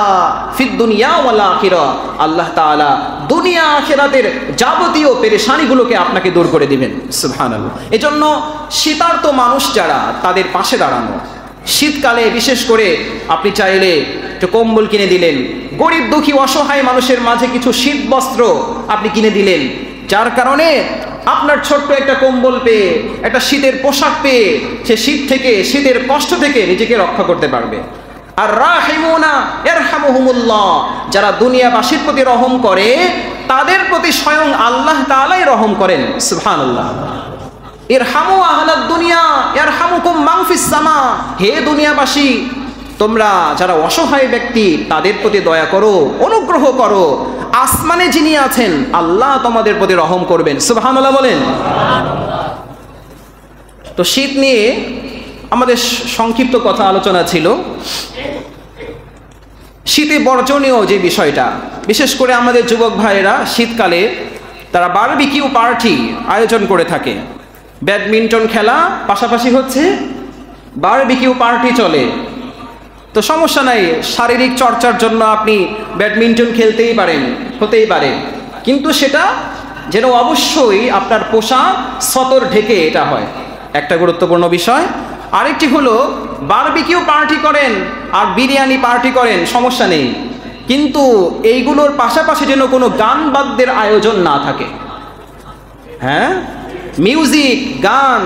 ফিদ দুনিয়া ওয়াল আখিরাহ, আল্লাহ তাআলা দুনিয়া আখিরাতের যাবতীয় পেরেশানিগুলোকে আপনাকে দূর করে দিবেন। সুবহানাল্লাহ। এজন্য শীতার্ত মানুষ যারা, তাদের পাশে দাঁড়ানো। শীতকালে বিশেষ করে আপনি চাইলে একটু কম্বল কিনে দিলেন, গরিব দুঃখী অসহায় মানুষের মাঝে কিছু শীত বস্ত্র আপনি কিনে দিলেন, যার কারণে আপনার ছোট্ট একটা কম্বল পেয়ে, একটা শীতের পোশাক পেয়ে সে শীত থেকে, শীতের কষ্ট থেকে নিজেকে রক্ষা করতে পারবে। আর রাহিমুনা ইয়ারহামুহুমুল্লাহ, যারা দুনিয়াবাসীর প্রতি রহম করে, তাদের প্রতি স্বয়ং আল্লাহ তাআলাই রহম করেন। সুবহানাল্লাহ। ইরহামু আহলাদ দুনিয়া ইয়ারহামুকুম মান ফিস সামা, হে দুনিয়াবাসী, তোমরা যারা অসহায় ব্যক্তি তাদের প্রতি দয়া করো, অনুগ্রহ করো, আসমানে যিনি আছেন আল্লাহ তোমাদের প্রতি রহম করবেন। সুবহানাল্লাহ বলেন। তো শীত নিয়ে আমাদের সংক্ষিপ্ত কথা আলোচনা ছিল। শীতে বর্জনীয় যে বিষয়টা, বিশেষ করে আমাদের যুবক ভাইয়েরা শীতকালে তারা বারবিকিউ পার্টি আয়োজন করে থাকে। ব্যাডমিন্টন খেলা পাশাপাশি হচ্ছে বারবিকিউ পার্টি চলে। তো সমস্যা নাই, শারীরিক চর্চার জন্য আপনি ব্যাডমিন্টন খেলতেই পারেন, হতেই পারে, কিন্তু সেটা যেন অবশ্যই আপনার পোশাক সতর ঢেকে এটা হয়, একটা গুরুত্বপূর্ণ বিষয়। আরেকটি হলো বারবিকিউ পার্টি করেন আর বিরিয়ানি পার্টি করেন, সমস্যা নেই, কিন্তু এইগুলোর পাশাপাশি যেন কোনো গান বাদ্যের আয়োজন না থাকে। হ্যাঁ, মিউজিক, গান,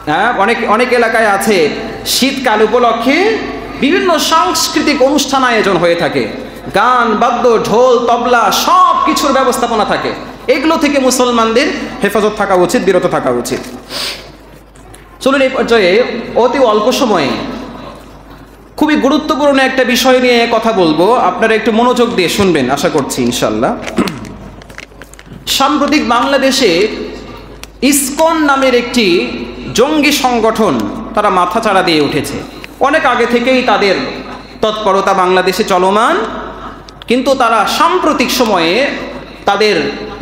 হ্যাঁ, অনেক এলাকায় আছে শীতকাল উপলক্ষে বিভিন্ন সাংস্কৃতিক অনুষ্ঠান আয়োজন হয়ে থাকে, গান বাদ্য, ঢোল তবলা সব কিছুর ব্যবস্থাপনা থাকে। এগুলো থেকে মুসলমানদের হেফাজত থাকা উচিত, বিরত থাকা উচিত। চলুন এই পর্যায়ে অতি অল্প সময়ে খুবই গুরুত্বপূর্ণ একটা বিষয় নিয়ে কথা বলবো, আপনারা একটু মনোযোগ দিয়ে শুনবেন আশা করছি ইনশাল্লাহ। সাম্প্রতিক বাংলাদেশে ইসকন নামের একটি জঙ্গি সংগঠন তারা মাথাচাড়া দিয়ে উঠেছে। অনেক আগে থেকেই তাদের তৎপরতা বাংলাদেশে চলমান, কিন্তু তারা সাম্প্রতিক সময়ে তাদের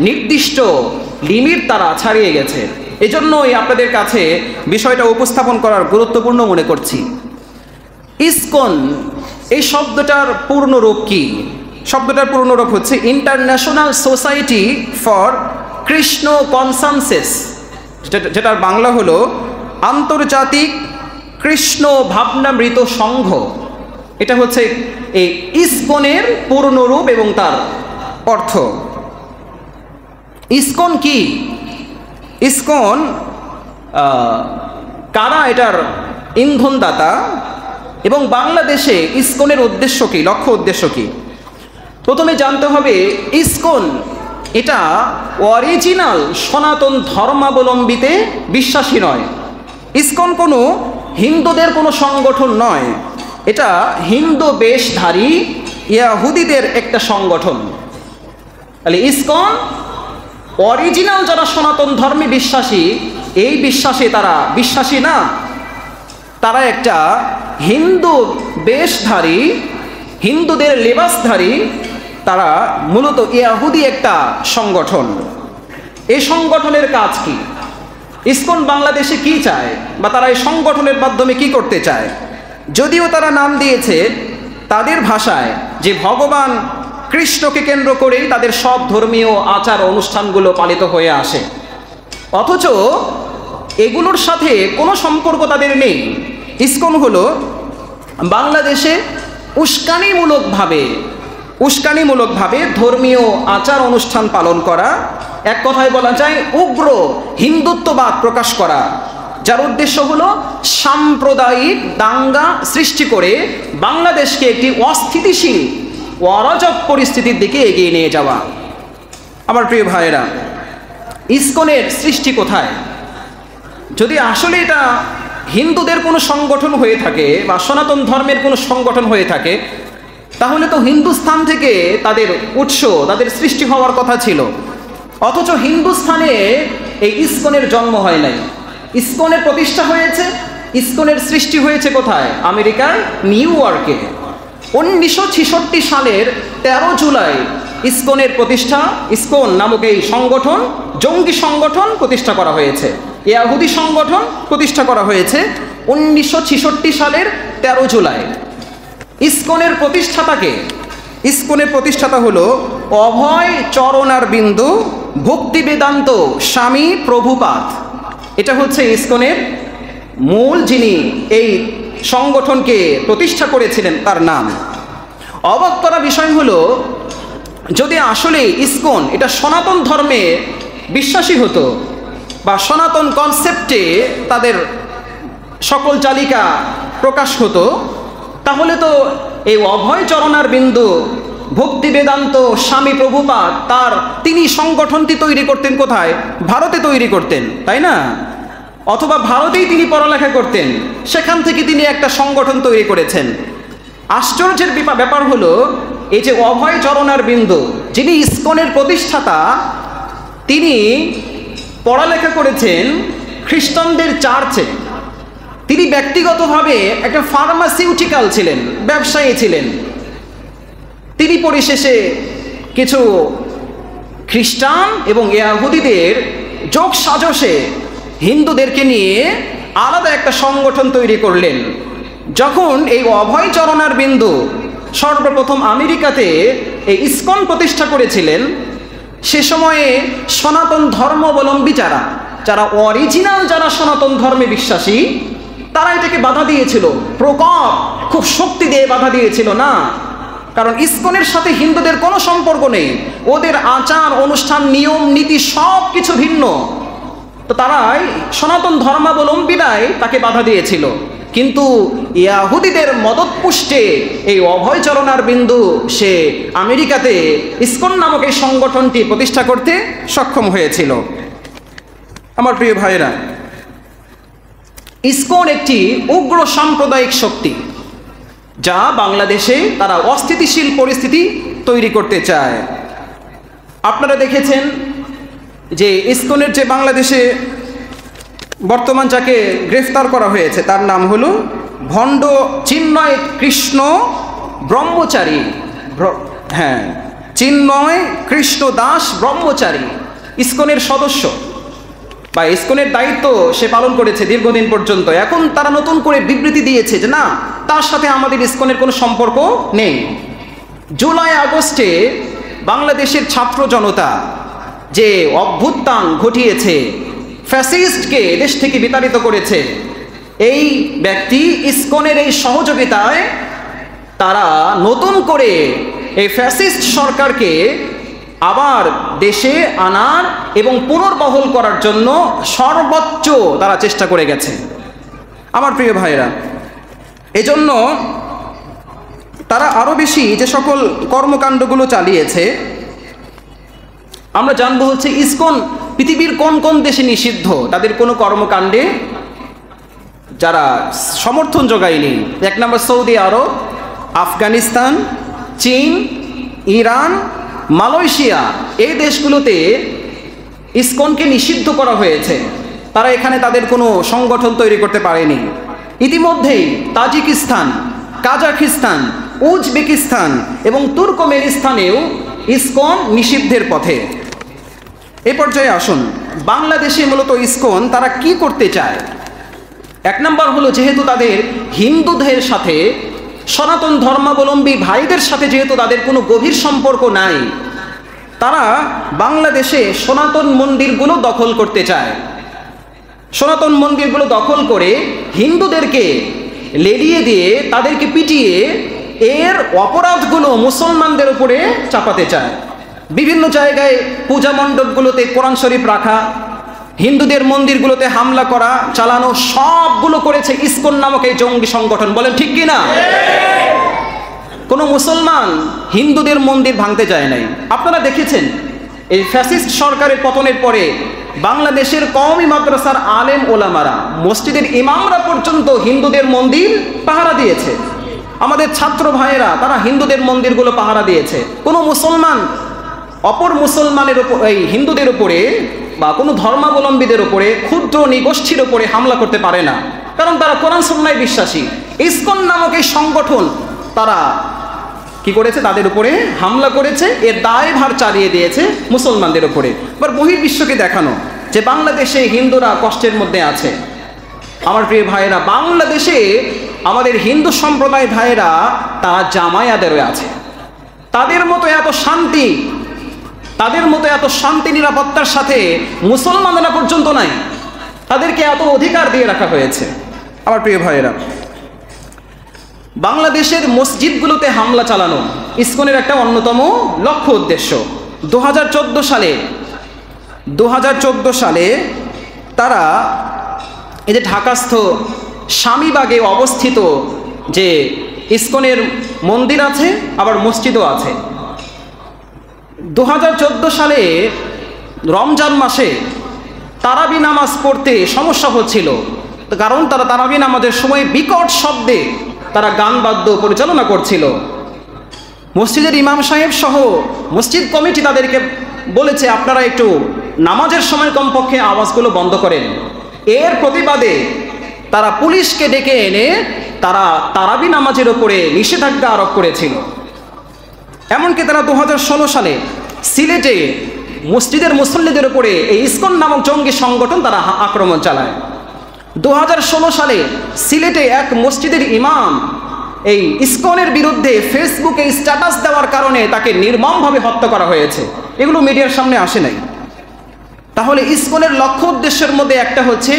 নির্দিষ্ট লিমিট তারা ছাড়িয়ে গেছে। এজন্যই আপনাদের কাছে বিষয়টা উপস্থাপন করার গুরুত্বপূর্ণ মনে করছি। ইসকন এই শব্দটার পূর্ণরূপ কি? শব্দটার পূর্ণরূপ হচ্ছে ইন্টারন্যাশনাল সোসাইটি ফর কৃষ্ণ কনসানসেস, যেটার বাংলা হলো আন্তর্জাতিক কৃষ্ণ ভাবনামৃত সংঘ। এটা হচ্ছে এই ইসকনের পূর্ণরূপ এবং তার অর্থ। ইসকন কি? ইসকন কারা এটার ইন্ধনদাতা এবং বাংলাদেশে ইসকনের উদ্দেশ্য কি, লক্ষ্য উদ্দেশ্য কি? প্রথমে জানতে হবে ইসকন এটা অরিজিনাল সনাতন ধর্মাবলম্বীতে বিশ্বাসী নয়। ইসকন কোনো হিন্দুদের কোনো সংগঠন নয়, এটা হিন্দু বেশধারী ইয়াহুদিদের একটা সংগঠন। তাহলে ইসকন অরিজিনাল যারা সনাতন ধর্মে বিশ্বাসী, এই বিশ্বাসে তারা বিশ্বাসী না, তারা একটা হিন্দু বেশধারী, হিন্দুদের লেবাসধারী, তারা মূলত ইয়াহুদি একটা সংগঠন। এই সংগঠনের কাজ কি? ইসকন বাংলাদেশে কি চায় বা তারা এই সংগঠনের মাধ্যমে কি করতে চায়? যদিও তারা নাম দিয়েছে তাদের ভাষায় যে ভগবান কৃষ্ণকে কেন্দ্র করেই তাদের সব ধর্মীয় আচার অনুষ্ঠানগুলো পালিত হয়ে আসে, অথচ এগুলোর সাথে কোনো সম্পর্ক তাদের নেই। ইসকন হলো বাংলাদেশে উস্কানিমূলকভাবে ধর্মীয় আচার অনুষ্ঠান পালন করা, এক কথায় বলা যায় উগ্র হিন্দুত্ববাদ প্রকাশ করা, যার উদ্দেশ্য হলো সাম্প্রদায়িক দাঙ্গা সৃষ্টি করে বাংলাদেশকে একটি অস্থিতিশীল অরাজক পরিস্থিতির দিকে এগিয়ে নিয়ে যাওয়া। আমার প্রিয় ভাইয়েরা, ইসকনের সৃষ্টি কোথায়? যদি আসলে এটা হিন্দুদের কোনো সংগঠন হয়ে থাকে বা সনাতন ধর্মের কোনো সংগঠন হয়ে থাকে, তাহলে তো হিন্দুস্থান থেকে তাদের উৎস, তাদের সৃষ্টি হওয়ার কথা ছিল। অথচ হিন্দুস্থানে এই ইসকনের জন্ম হয় নাই। ইসকনের প্রতিষ্ঠা হয়েছে, ইসকনের সৃষ্টি হয়েছে কোথায়? আমেরিকার নিউ ইয়র্কে 1966 সালের 13 জুলাই ইসকনের প্রতিষ্ঠা। ইসকন নামক এই সংগঠন, জঙ্গি সংগঠন প্রতিষ্ঠা করা হয়েছে, ইয়াহুদি সংগঠন প্রতিষ্ঠা করা হয়েছে 1966 সালের 13 জুলাই। ইসকনের প্রতিষ্ঠাতাকে? ইসকনের প্রতিষ্ঠাতা হলো অভয় চরণারবিন্দু ভক্তি বেদান্ত স্বামী প্রভুপাদ। এটা হচ্ছে ইসকনের মূল, যিনি এই সংগঠনকে প্রতিষ্ঠা করেছিলেন, তার নাম। অবাক করা বিষয় হলো, যদি আসলে ইসকন এটা সনাতন ধর্মে বিশ্বাসী হতো বা সনাতন কনসেপ্টে তাদের সকল চালিকা প্রকাশ হতো, তাহলে তো এই অভয় চরণারবিন্দু ভক্তি বেদান্ত স্বামী প্রভুপাদ তিনি সংগঠনটি তৈরি করতেন কোথায়? ভারতে তৈরি করতেন, তাই না? অথবা ভারতেই তিনি পড়ালেখা করতেন, সেখান থেকে তিনি একটা সংগঠন তৈরি করেছেন। আশ্চর্যের ব্যাপার হলো, এই যে অভয় চরণারবিন্দু, যিনি ইসকনের প্রতিষ্ঠাতা, তিনি পড়ালেখা করেছেন খ্রিস্টানদের চার্চে। তিনি ব্যক্তিগতভাবে একটা ফার্মাসিউটিক্যাল ছিলেন, ব্যবসায়ী ছিলেন। তিনি পরিশেষে কিছু খ্রিস্টান এবং ইয়াহুদিদের যোগ সাজসে হিন্দুদেরকে নিয়ে আলাদা একটা সংগঠন তৈরি করলেন। যখন এই অভয় চরণারবিন্দু সর্বপ্রথম আমেরিকাতে এই ইসকন প্রতিষ্ঠা করেছিলেন, সে সময়ে সনাতন ধর্মাবলম্বী যারা অরিজিনাল, যারা সনাতন ধর্মে বিশ্বাসী, তারা এটাকে বাধা দিয়েছিল। প্রকট খুব শক্তি দিয়ে বাধা দিয়েছিল না, কারণ ইসকনের সাথে হিন্দুদের কোনো সম্পর্ক নেই, ওদের আচার অনুষ্ঠান নিয়ম নীতি সব কিছু ভিন্ন। তো তারাই সনাতন ধর্মাবলম্বীরাই তাকে বাধা দিয়েছিল। কিন্তু ইয়াহুদিদের মদতপুষ্টে এই অভয় চরণারবিন্দু সে আমেরিকাতে ইসকন নামক এই সংগঠনটি প্রতিষ্ঠা করতে সক্ষম হয়েছিল। আমার প্রিয় ভাইয়েরা, ইসকন একটি উগ্র সাম্প্রদায়িক শক্তি, যা বাংলাদেশে তারা অস্থিতিশীল পরিস্থিতি তৈরি করতে চায়। আপনারা দেখেছেন যে ইসকনের যে বাংলাদেশে বর্তমান যাকে গ্রেফতার করা হয়েছে, তার নাম হলো ভণ্ড চিন্ময় কৃষ্ণ ব্রহ্মচারী। হ্যাঁ, চিন্ময় কৃষ্ণ দাস ব্রহ্মচারী ইসকনের সদস্য বা ইসকনের দায়িত্ব সে পালন করেছে দীর্ঘদিন পর্যন্ত। এখন তারা নতুন করে বিবৃতি দিয়েছে যে না, তার সাথে আমাদের ইসকনের কোনো সম্পর্ক নেই। জুলাই আগস্টে বাংলাদেশের ছাত্র জনতা যে অভ্যুত্থান ঘটিয়েছে, ফ্যাসিস্টকে দেশ থেকে বিতাড়িত করেছে, এই ব্যক্তি ইসকনের এই সহযোগিতায় তারা নতুন করে এই ফ্যাসিস্ট সরকারকে আবার দেশে আনার এবং পুনর্বহাল করার জন্য সর্বোচ্চ তারা চেষ্টা করে গেছে। আমার প্রিয় ভাইরা, এজন্য তারা আরও বেশি যে সকল কর্মকাণ্ডগুলো চালিয়েছে আমরা জানবো হচ্ছে ইসকন পৃথিবীর কোন কোন দেশে নিষিদ্ধ, তাদের কোনো কর্মকাণ্ডে যারা সমর্থন যোগায়নি। 1 নম্বর সৌদি আরব, আফগানিস্তান, চীন, ইরান, মালয়েশিয়া, এই দেশগুলোতে ইসকনকে নিষিদ্ধ করা হয়েছে। তারা এখানে তাদের কোনো সংগঠন তৈরি করতে পারেনি। ইতিমধ্যেই তাজিকিস্তান, কাজাখিস্তান, উজবেকিস্তান এবং তুর্কমেনিস্তানেও ইসকন নিষিদ্ধের পথে। এ পর্যায়ে আসুন, বাংলাদেশে মূলত ইসকন তারা কি করতে চায়। 1 নম্বর হলো, যেহেতু তাদের হিন্দুদের সাথে, সনাতন ধর্মাবলম্বী ভাইদের সাথে যেহেতু তাদের কোনো গভীর সম্পর্ক নাই, তারা বাংলাদেশে সনাতন মন্দিরগুলো দখল করতে চায়। সনাতন মন্দিরগুলো দখল করে হিন্দুদেরকে লেলিয়ে দিয়ে তাদেরকে পিটিয়ে এর অপরাধগুলো মুসলমানদের উপরে চাপাতে চায়। বিভিন্ন জায়গায় পূজা মণ্ডপগুলোতে কোরআন শরীফ রাখা, হিন্দুদের মন্দিরগুলোতে হামলা করা, চালানো, সবগুলো করেছে ইসকন নামক এই জঙ্গি সংগঠন। বলেন ঠিক কিনা? কোনো মুসলমান হিন্দুদের মন্দির ভাঙতে যায় নাই। আপনারা দেখেছেন এই ফ্যাসিস্ট সরকারের পতনের পরে বাংলাদেশের কওমি মাদ্রাসার আলেম ওলামারা, মসজিদের ইমামরা পর্যন্ত হিন্দুদের মন্দির পাহারা দিয়েছে। আমাদের ছাত্র ভাইয়েরা তারা হিন্দুদের মন্দিরগুলো পাহারা দিয়েছে। কোনো মুসলমান অপর মুসলমানের উপর, এই হিন্দুদের উপরে বা কোনো ধর্মাবলম্বীদের উপরে, ক্ষুদ্র নিগোষ্ঠীর উপরে হামলা করতে পারে না, কারণ তারা কোরআন সুন্নাহয় বিশ্বাসী। ইসকন নামক এই সংগঠন তারা কি করেছে? তাদের উপরে হামলা করেছে, এর দায়ভার চালিয়ে দিয়েছে মুসলমানদের উপরে। এবার বহির্বিশ্বকে দেখানো যে বাংলাদেশে হিন্দুরা কষ্টের মধ্যে আছে। আমার প্রিয় ভাইয়েরা, বাংলাদেশে আমাদের হিন্দু সম্প্রদায় ভাইয়েরা তারা জামায়াতেরও আছে। তাদের মতো এত শান্তি, তাদের মতো এত শান্তি নিরাপত্তার সাথে মুসলমানরা পর্যন্ত নাই। তাদেরকে এত অধিকার দিয়ে রাখা হয়েছে। আমার প্রিয় ভাইয়েরা, বাংলাদেশের মসজিদগুলোতে হামলা চালানো ইসকনের একটা অন্যতম লক্ষ্য উদ্দেশ্য। 2014 সালে তারা এই যে ঢাকাস্থ স্বামীবাগে অবস্থিত যে ইসকনের মন্দির আছে, আবার মসজিদও আছে, 2014 সালে রমজান মাসে তারাবি নামাজ পড়তে সমস্যা হচ্ছিল, কারণ তারা তারাবি নামাজের সময় বিকট শব্দে তারা গান বাদ্য পরিচালনা করছিল। মসজিদের ইমাম সাহেব সহ মসজিদ কমিটি তাদেরকে বলেছে আপনারা একটু নামাজের সময় কমপক্ষে আওয়াজগুলো বন্ধ করেন। এর প্রতিবাদে তারা পুলিশকে ডেকে এনে তারা তারাবি নামাজের উপরে নিষেধাজ্ঞা আরোপ করেছিল। এমনকি তারা 2016 সালে সিলেটে মসজিদের মুসল্লিদের উপরে এই ইসকন নামক জঙ্গি সংগঠন তারা আক্রমণ চালায়। 2016 সালে সিলেটে এক মসজিদের ইমাম এই ইসকনের বিরুদ্ধে ফেসবুকে স্ট্যাটাস দেওয়ার কারণে তাকে নির্মমভাবে হত্যা করা হয়েছে। এগুলো মিডিয়ার সামনে আসে নাই। তাহলে ইসকনের লক্ষ্য উদ্দেশ্যের মধ্যে একটা হচ্ছে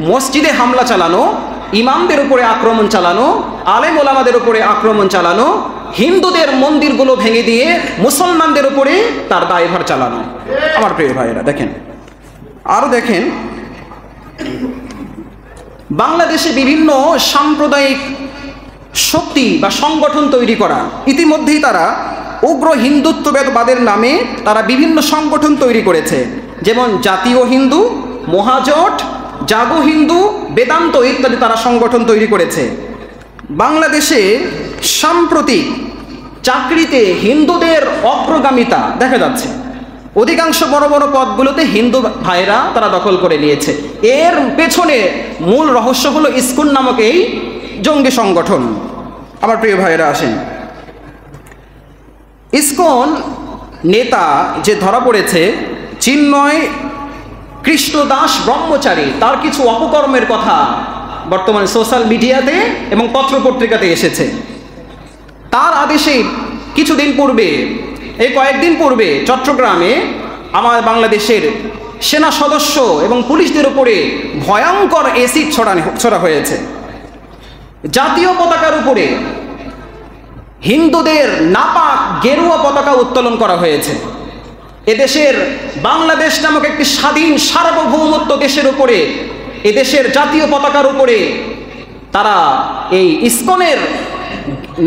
মসজিদে হামলা চালানো, ইমামদের উপরে আক্রমণ চালানো, আলেম ওলামাদের উপরে আক্রমণ চালানো, হিন্দুদের মন্দিরগুলো ভেঙে দিয়ে মুসলমানদের উপরে তার দায়ভার চালানো। আমার প্রিয় ভাইয়েরা, দেখেন আরও দেখেন, বাংলাদেশে বিভিন্ন সাম্প্রদায়িক শক্তি বা সংগঠন তৈরি করা। ইতিমধ্যেই তারা উগ্র হিন্দুত্ববাদের নামে তারা বিভিন্ন সংগঠন তৈরি করেছে, যেমন জাতীয় হিন্দু, মহাজোট, জাগো হিন্দু, বেদান্ত ইত্যাদি তারা সংগঠন তৈরি করেছে। বাংলাদেশে সাম্প্রতিক চাকরিতে হিন্দুদের অগ্রগামিতা দেখা যাচ্ছে। অধিকাংশ বড় বড় পদগুলোতে হিন্দু ভাইরা তারা দখল করে নিয়েছে। এর পেছনে মূল রহস্য হলো ইসকন নামক এই জঙ্গি সংগঠন। আমার প্রিয় ভাইয়েরা, আসেন ইসকন নেতা যে ধরা পড়েছে চিন্ময় কৃষ্ণদাস ব্রহ্মচারী, তার কিছু অপকর্মের কথা বর্তমানে সোশ্যাল মিডিয়াতে এবং পত্রপত্রিকাতে এসেছে। তার আদেশে কিছুদিন পূর্বে, এই কয়েকদিন পূর্বে চট্টগ্রামে আমার বাংলাদেশের সেনা সদস্য এবং পুলিশদের উপরে ভয়ঙ্কর অ্যাসিড ছড়া হয়েছে। জাতীয় পতাকার উপরে হিন্দুদের নাপাক গেরুয়া পতাকা উত্তোলন করা হয়েছে। এদেশের বাংলাদেশ নামক একটি স্বাধীন সার্বভৌমত্ব দেশের উপরে, এদেশের জাতীয় পতাকার উপরে তারা এই ইসকনের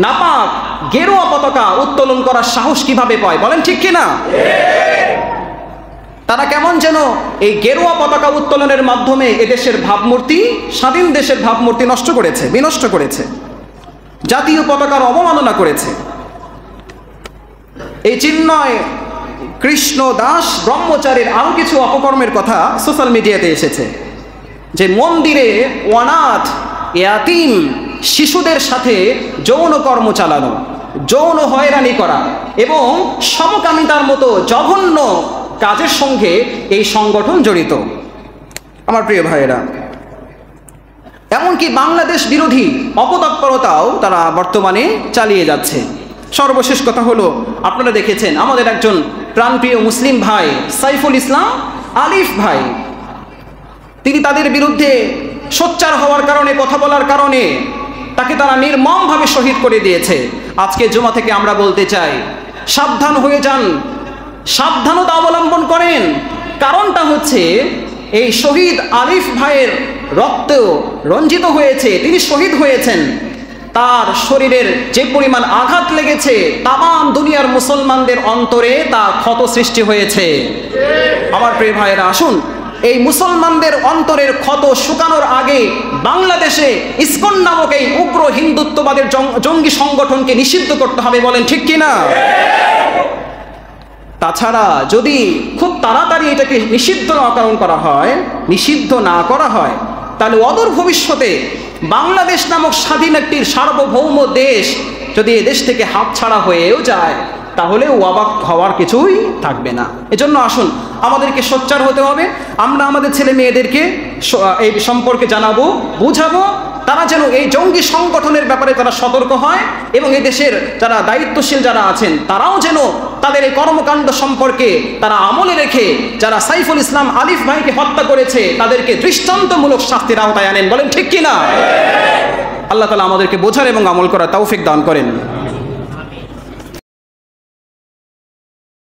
নাপাক গেরুয়া পতাকা উত্তোলন করার সাহস কিভাবে পায় বলেন ঠিক কিনা? তারা কেমন যেন এই গেরুয়া পতাকা উত্তোলনের মাধ্যমে এদেশের ভাবমূর্তি, স্বাধীন দেশের ভাবমূর্তি নষ্ট করেছে, বিনষ্ট করেছে, জাতীয় পতাকার অবমাননা করেছে। এই চিন্ময় কৃষ্ণ দাস ব্রহ্মচারীর আরও কিছু অপকর্মের কথা সোশ্যাল মিডিয়াতে এসেছে, যে মন্দিরে অনাথ ইয়াতিম শিশুদের সাথে যৌন কর্ম চালানো, যৌন হয়রানি করা এবং সমকামিতার মতো জঘন্য কাজের সঙ্গে এই সংগঠন জড়িত। আমার প্রিয় ভাইয়েরা, এমনকি বাংলাদেশ বিরোধী অপতৎপরতাও তারা বর্তমানে চালিয়ে যাচ্ছে। সর্বশেষ কথা হলো, আপনারা দেখেছেন আমাদের একজন প্রাণপ্রিয় মুসলিম ভাই সাইফুল ইসলাম আলিফ ভাই, তিনি তাদের বিরুদ্ধে সোচ্চার হওয়ার কারণে, কথা বলার কারণে তাকে তারা নির্মমভাবে শহীদ করে দিয়েছে। আজকে জুমা থেকে আমরা বলতে চাই, সাবধান হয়ে যান, সাবধানতা অবলম্বন করেন। কারণটা হচ্ছে এই শহীদ আলিফ ভাইয়ের রক্ত রঞ্জিত হয়েছে, তিনি শহীদ হয়েছেন, তার শরীরের যে পরিমাণ আঘাত লেগেছে তামাম দুনিয়ার মুসলমানদের অন্তরে তার ক্ষত সৃষ্টি হয়েছে। আমার প্রিয় ভাইয়েরা, আসুন এই মুসলমানদের অন্তরের ক্ষত শুকানোর আগে বাংলাদেশে ইসকন নামক এই উগ্র হিন্দুত্ববাদের জঙ্গি সংগঠনকে নিষিদ্ধ করতে হবে, বলেন ঠিক কিনা? তাছাড়া যদি খুব তাড়াতাড়ি এটাকে নিষিদ্ধ না করা হয় তাহলে অদূর ভবিষ্যতে বাংলাদেশ নামক স্বাধীন একটি সার্বভৌম দেশ যদি এদেশ থেকে হাতছাড়া হয়েও যায় তাহলেও অবাক হওয়ার কিছুই থাকবে না। এজন্য আসুন আমাদেরকে সোচ্চার হতে হবে। আমরা আমাদের ছেলে মেয়েদেরকে এই সম্পর্কে জানাবো, বুঝাবো, তারা যেন এই জঙ্গি সংগঠনের ব্যাপারে তারা সতর্ক হয় এবং এই দেশের যারা দায়িত্বশীল যারা আছেন তারাও যেন তাদের এই কর্মকাণ্ড সম্পর্কে তারা আমলে রেখে যারা সাইফুল ইসলাম আলিফ ভাইকে হত্যা করেছে তাদেরকে দৃষ্টান্তমূলক শাস্তির আওতায় আনেন, বলেন ঠিক কিনা? আল্লাহ তাআলা আমাদেরকে বোঝার এবং আমল করার তৌফিক দান করেন।